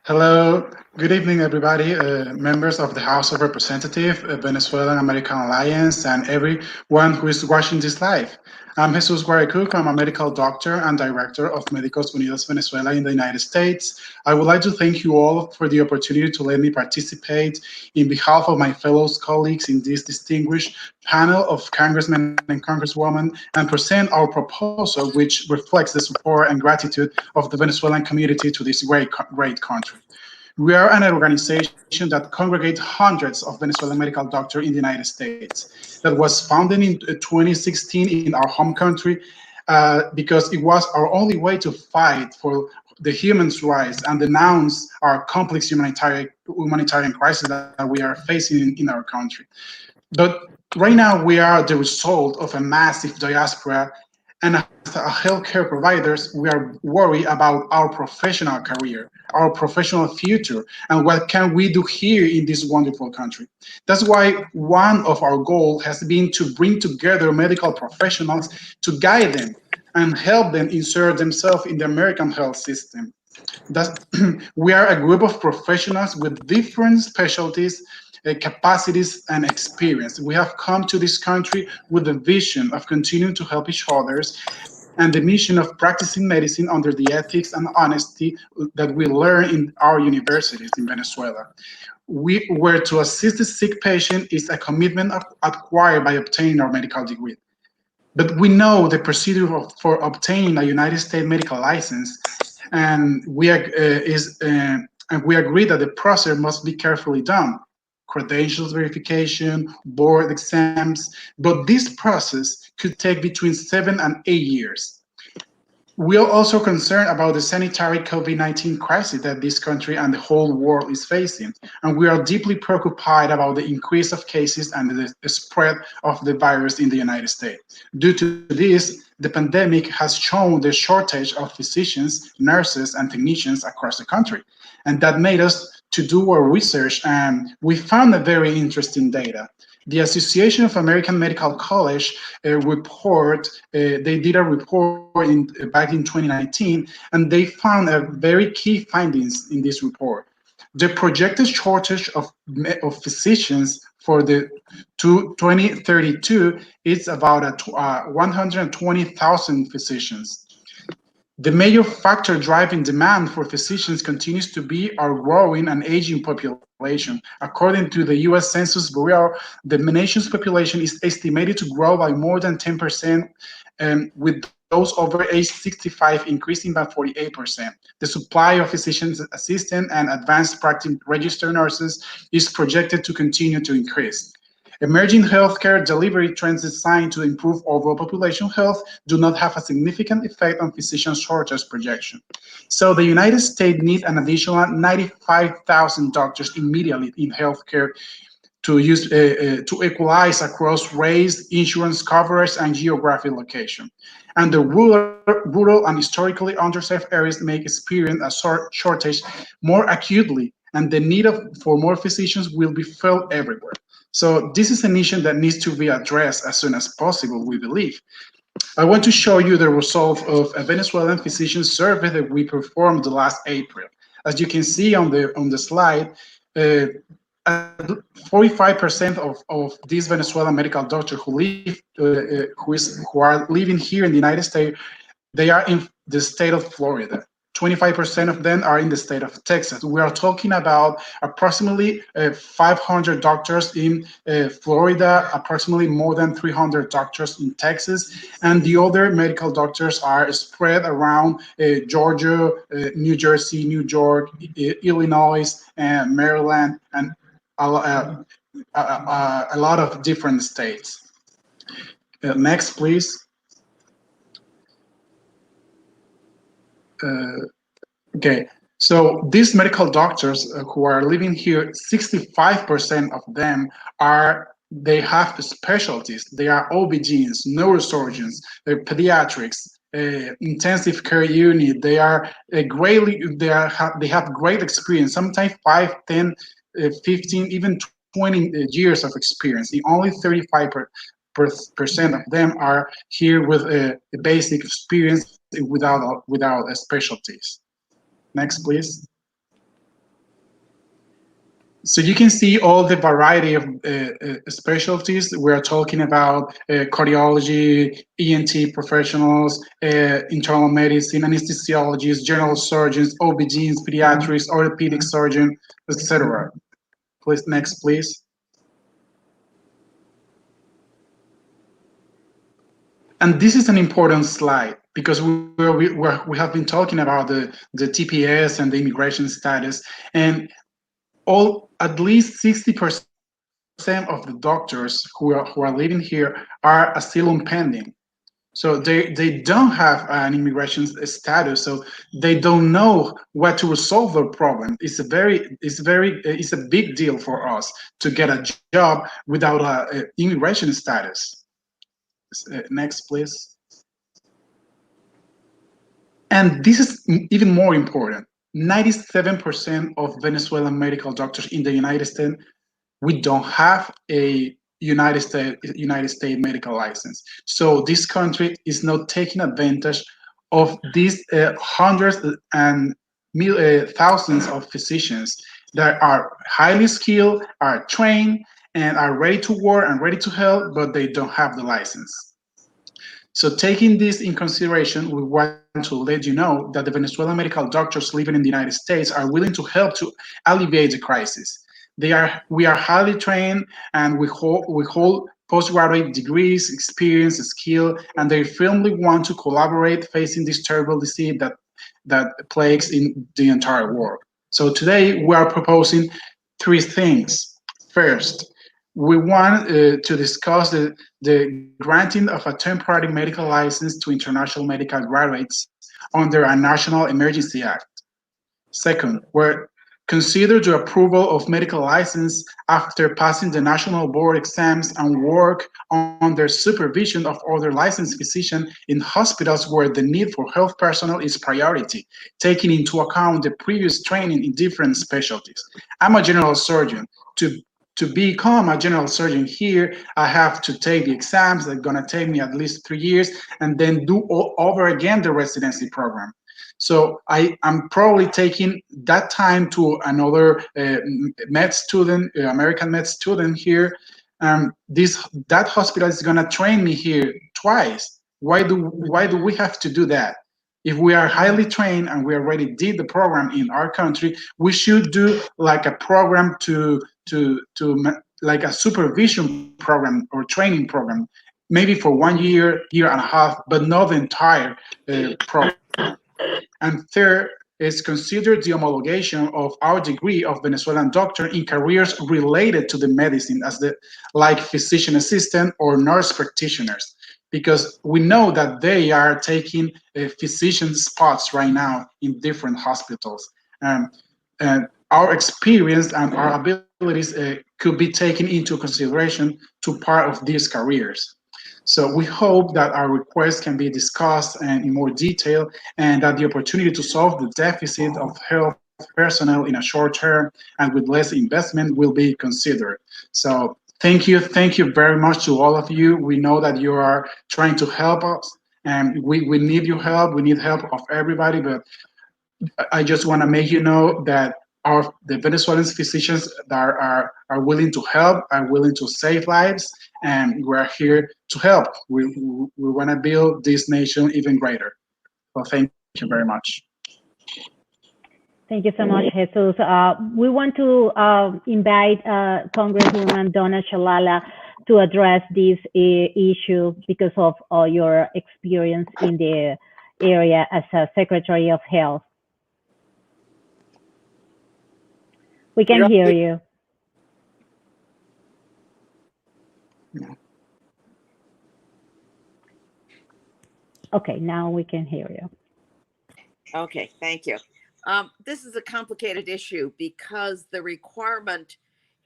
Hello, good evening, everybody, members of the House of Representatives, Venezuelan American Alliance, and everyone who is watching this live. I'm Jesus Guarecuco. I'm a medical doctor and director of Médicos Unidos Venezuela in the United States. I would like to thank you all for the opportunity to let me participate in behalf of my fellow colleagues in this distinguished panel of congressmen and congresswomen and present our proposal, which reflects the support and gratitude of the Venezuelan community to this great country. We are an organization that congregates hundreds of Venezuelan medical doctors in the United States that was founded in 2016 in our home country because it was our only way to fight for the human rights and denounce our complex humanitarian crisis that we are facing in our country. But right now we are the result of a massive diaspora, and as healthcare providers, we are worried about our professional career, our professional future, and what can we do here in this wonderful country. That's why one of our goals has been to bring together medical professionals to guide them and help them insert themselves in the American health system. We are a group of professionals with different specialties, capacities, and experience. We have come to this country with the vision of continuing to help each other and the mission of practicing medicine under the ethics and honesty that we learn in our universities in Venezuela. Where to assist the sick patient is a commitment acquired by obtaining our medical degree. But we know the procedure for obtaining a United States medical license, and we agree that the process must be carefully done. Credentials verification, board exams, but this process could take between 7 and 8 years. We are also concerned about the sanitary COVID-19 crisis that this country and the whole world is facing, and we are deeply preoccupied about the increase of cases and the spread of the virus in the United States. Due to this, the pandemic has shown the shortage of physicians, nurses, and technicians across the country, and that made us to do our research, and we found a very interesting data. The Association of American Medical College report, they did a report back in 2019, and they found a very key findings in this report. The projected shortage of physicians for the 2032 is about 120,000 physicians. The major factor driving demand for physicians continues to be our growing and aging population. According to the U.S. Census Bureau, the nation's population is estimated to grow by more than 10% with those over age 65 increasing by 48%. The supply of physicians assistant and advanced practice registered nurses is projected to continue to increase. Emerging healthcare delivery trends designed to improve overall population health do not have a significant effect on physician shortage projection. So the United States needs an additional 95,000 doctors immediately in healthcare to equalize across race, insurance coverage, and geographic location. And the rural and historically underserved areas may experience a shortage more acutely, and the need for more physicians will be felt everywhere. So this is an issue that needs to be addressed as soon as possible, we believe. I want to show you the result of a Venezuelan physician survey that we performed last April. As you can see on the slide, 45% of these Venezuelan medical doctors who are living here in the United States, they are in the state of Florida. 25% of them are in the state of Texas. We are talking about approximately 500 doctors in Florida, approximately more than 300 doctors in Texas, and the other medical doctors are spread around Georgia, New Jersey, New York, Illinois, and Maryland, and a lot of different states. Next, please. Okay, so these medical doctors who are living here, 65% of them they have specialties. They are OB-GYNs, neurosurgeons, pediatrics, intensive care unit. They are they have great experience. Sometimes 5, 10, 15, even 20 years of experience. The only 35% of them are here with a basic experience without specialties. Next, please. So you can see all the variety of specialties. We're talking about cardiology, ENT professionals, internal medicine, anesthesiologists, general surgeons, OB-GYNs, pediatrics, orthopedic surgeon, etc. Please, next, please. And this is an important slide because we have been talking about the TPS and the immigration status, and at least 60% of the doctors who are living here are asylum pending. So they don't have an immigration status, so they don't know what to resolve their problem. It's a big deal for us to get a job without an immigration status. Next, please. And this is even more important. 97% of Venezuelan medical doctors in the United States, we don't have a United States medical license. So this country is not taking advantage of these hundreds and thousands of physicians that are highly skilled, are trained, and are ready to work and ready to help, but they don't have the license. So taking this in consideration, we want to let you know that the Venezuelan medical doctors living in the United States are willing to help to alleviate the crisis. We are highly trained, and we hold postgraduate degrees, experience, skill, and they firmly want to collaborate facing this terrible disease that plagues in the entire world. So today we are proposing 3 things. First, we want to discuss the granting of a temporary medical license to international medical graduates under a National Emergency Act. Second, we're consider the approval of medical license after passing the national board exams and work under supervision of other licensed physicians in hospitals where the need for health personnel is priority, taking into account the previous training in different specialties. I'm a general surgeon. To become a general surgeon here, I have to take the exams. They're gonna take me at least 3 years, and then do over again the residency program. So I'm probably taking that time to another med student, American med student here. That hospital is gonna train me here twice. Why do we have to do that? If we are highly trained and we already did the program in our country, we should do like a program to like a supervision program or training program maybe for 1 year, year and a half, but not the entire program. And third is consider the homologation of our degree of Venezuelan doctor in careers related to the medicine, like physician assistant or nurse practitioners, because we know that they are taking physician spots right now in different hospitals. And our experience and our abilities could be taken into consideration to part of these careers. So we hope that our request can be discussed and in more detail, and that the opportunity to solve the deficit of health personnel in a short term and with less investment will be considered. So thank you very much to all of you. We know that you are trying to help us, and we need your help. We need help of everybody, but I just want to make you know that the Venezuelan physicians that are willing to help, are willing to save lives, and we're here to help. We want to build this nation even greater. So thank you very much. Thank you so much, Jesus. We want to invite Congresswoman Donna Shalala to address this issue because of your experience in the area as a Secretary of Health. We can hear you. Okay, now we can hear you. Okay, thank you. This is a complicated issue because the requirement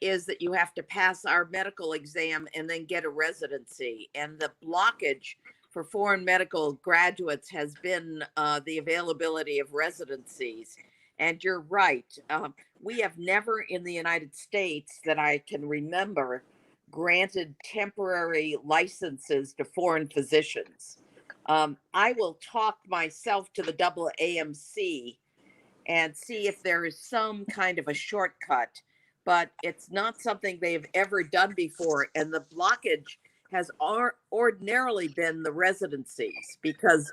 is that you have to pass our medical exam and then get a residency. And the blockage for foreign medical graduates has been the availability of residencies. And you're right. We have never in the United States that I can remember granted temporary licenses to foreign physicians. I will talk myself to the AAMC and see if there is some kind of a shortcut, but it's not something they've ever done before. And the blockage has ordinarily been the residencies because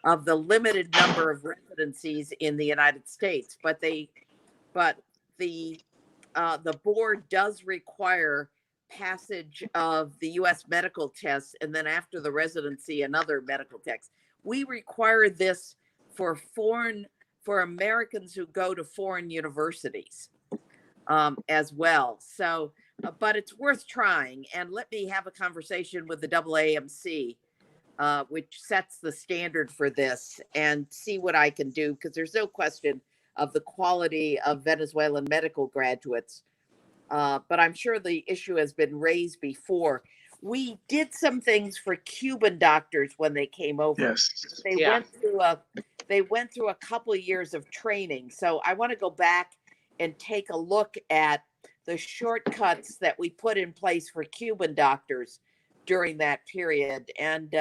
of the limited number of residencies in the United States. But the board does require passage of the U.S. medical tests, and then after the residency, another medical test. We require this for Americans who go to foreign universities as well. So, but it's worth trying. And let me have a conversation with the AAMC, which sets the standard for this, and see what I can do, because there's no question of the quality of Venezuelan medical graduates. But I'm sure the issue has been raised before. We did some things for Cuban doctors when they came over. Yes. They went through a couple of years of training. So I want to go back and take a look at the shortcuts that we put in place for Cuban doctors during that period. And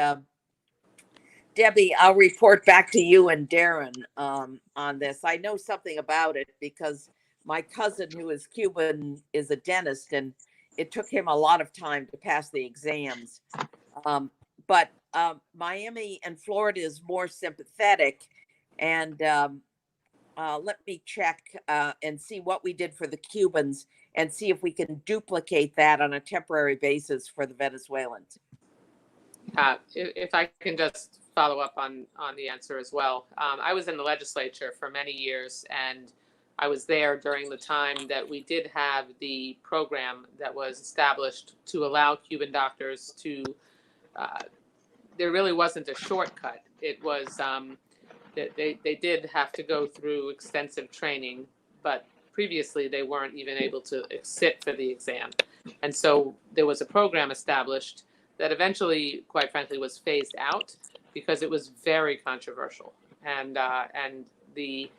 Debbie, I'll report back to you and Darren on this. I know something about it because my cousin, who is Cuban, is a dentist, and it took him a lot of time to pass the exams. But Miami and Florida is more sympathetic. And let me check and see what we did for the Cubans and see if we can duplicate that on a temporary basis for the Venezuelans. If I can just follow up on the answer as well. I was in the legislature for many years, and I was there during the time that we did have the program that was established to allow Cuban doctors to, there really wasn't a shortcut. It was, they did have to go through extensive training, but previously they weren't even able to sit for the exam. And so there was a program established that eventually, quite frankly, was phased out because it was very controversial. And the,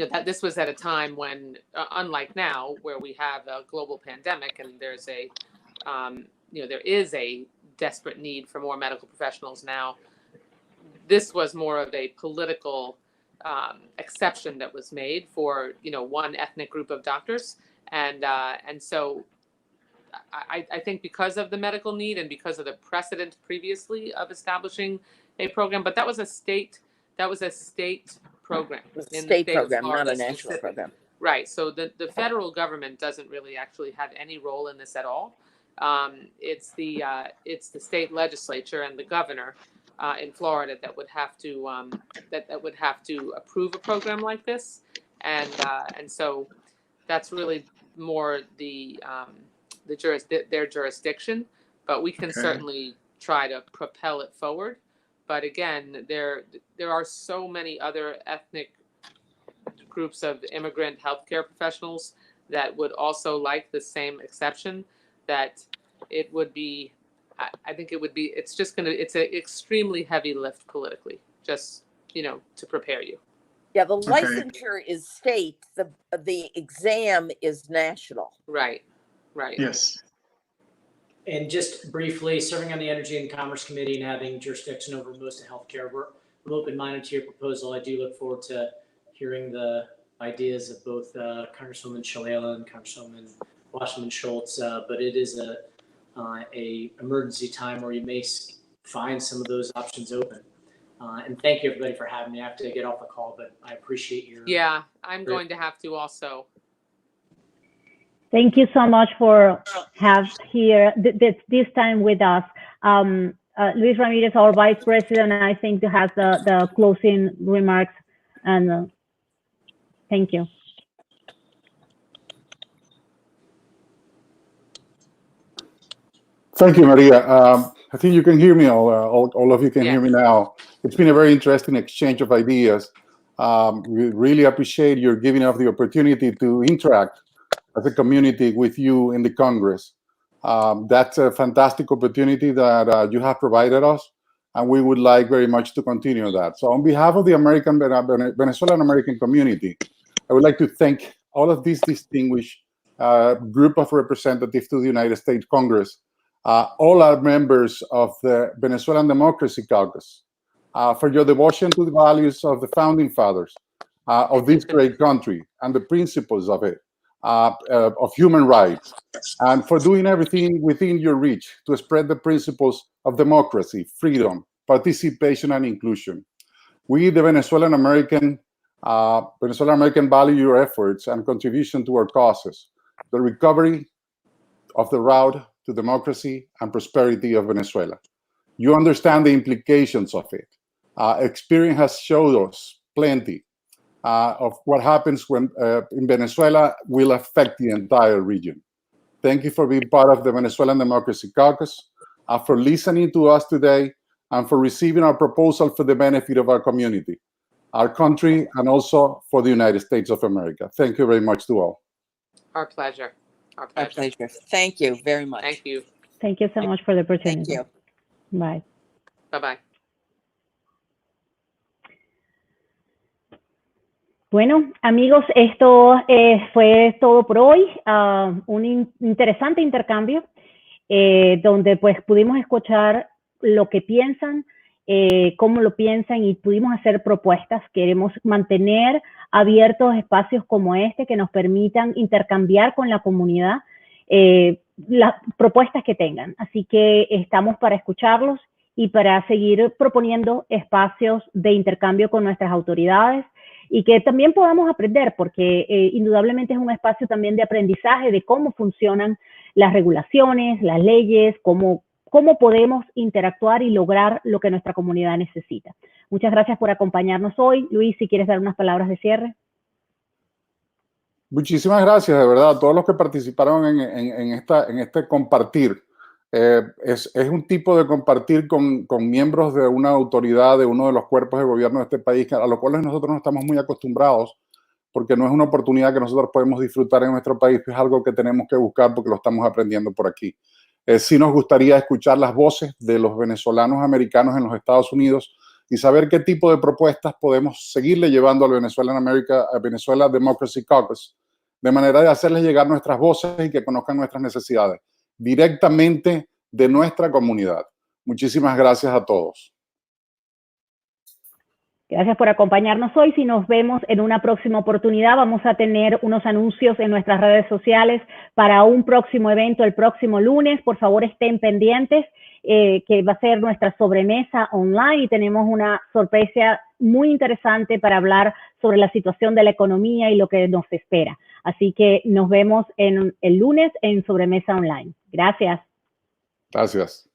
that this was at a time when, unlike now, where we have a global pandemic and there's a, there is a desperate need for more medical professionals now. This was more of a political exception that was made for, one ethnic group of doctors. And so I think because of the medical need and because of the precedent previously of establishing a program, but that was a state program. In the state program, not a national program. Right. So the federal government doesn't really actually have any role in this at all. It's the state legislature and the governor in Florida that would have to that would have to approve a program like this, and so that's really more their jurisdiction. But we can certainly try to propel it forward. But again, there are so many other ethnic groups of immigrant healthcare professionals that would also like the same exception, that it would be, I think it would be, it's an extremely heavy lift politically, just, to prepare you. Yeah, the licensure is state, the exam is national. Right. Yes. And just briefly, serving on the Energy and Commerce Committee and having jurisdiction over most of healthcare, I'm open-minded to your proposal. I do look forward to hearing the ideas of both Congresswoman Shalala and Congresswoman Wasserman-Schultz, but it is a emergency time where you may find some of those options open. And thank you, everybody, for having me. I have to get off the call, but I appreciate your... Yeah, I'm going to have to also. Thank you so much for having here this time with us. Luis Ramirez, our Vice President, I think has the closing remarks, and thank you. Thank you, Maria. I think you can hear me. All of you can hear me now. It's been a very interesting exchange of ideas. We really appreciate your giving us the opportunity to interact as a community with you in the Congress. That's a fantastic opportunity that you have provided us, and we would like very much to continue that. So on behalf of the Venezuelan American community, I would like to thank all of this distinguished group of representatives to the United States Congress, all our members of the Venezuelan Democracy Caucus, for your devotion to the values of the founding fathers of this great country and the principles of it. Of human rights, and for doing everything within your reach to spread the principles of democracy, freedom, participation, and inclusion. We, the Venezuelan American value your efforts and contribution to our causes, the recovery of the route to democracy and prosperity of Venezuela. You understand the implications of it. Experience has showed us plenty of what happens when in Venezuela will affect the entire region. Thank you for being part of the Venezuelan Democracy Caucus, for listening to us today, and for receiving our proposal for the benefit of our community, our country, and also for the United States of America. Thank you very much to all. Our pleasure. Our pleasure. Thank you very much. Thank you. Thank you so much for the opportunity. Thank you. Bye. Bye-bye. Bueno, amigos, esto fue todo por hoy. Un interesante intercambio donde pues pudimos escuchar lo que piensan, cómo lo piensan y pudimos hacer propuestas. Queremos mantener abiertos espacios como este que nos permitan intercambiar con la comunidad las propuestas que tengan. Así que estamos para escucharlos y para seguir proponiendo espacios de intercambio con nuestras autoridades, y que también podamos aprender, porque indudablemente es un espacio también de aprendizaje de cómo funcionan las regulaciones, las leyes, cómo podemos interactuar y lograr lo que nuestra comunidad necesita. Muchas gracias por acompañarnos hoy. Luis, si quieres dar unas palabras de cierre. Muchísimas gracias, de verdad, a todos los que participaron en este compartir. Es un tipo de compartir con miembros de una autoridad, de uno de los cuerpos de gobierno de este país, a lo cual nosotros no estamos muy acostumbrados, porque no es una oportunidad que nosotros podemos disfrutar en nuestro país, es algo que tenemos que buscar porque lo estamos aprendiendo por aquí. Sí nos gustaría escuchar las voces de los venezolanos americanos en los Estados Unidos y saber qué tipo de propuestas podemos seguirle llevando al Venezuela Democracy Caucus, de manera de hacerles llegar nuestras voces y que conozcan nuestras necesidades directamente de nuestra comunidad. Muchísimas gracias a todos. Gracias por acompañarnos hoy. Si nos vemos en una próxima oportunidad, vamos a tener unos anuncios en nuestras redes sociales para un próximo evento el próximo lunes. Por favor, estén pendientes, que va a ser nuestra sobremesa online y tenemos una sorpresa muy interesante para hablar sobre la situación de la economía y lo que nos espera. Así que nos vemos el lunes en Sobremesa Online. Gracias. Gracias.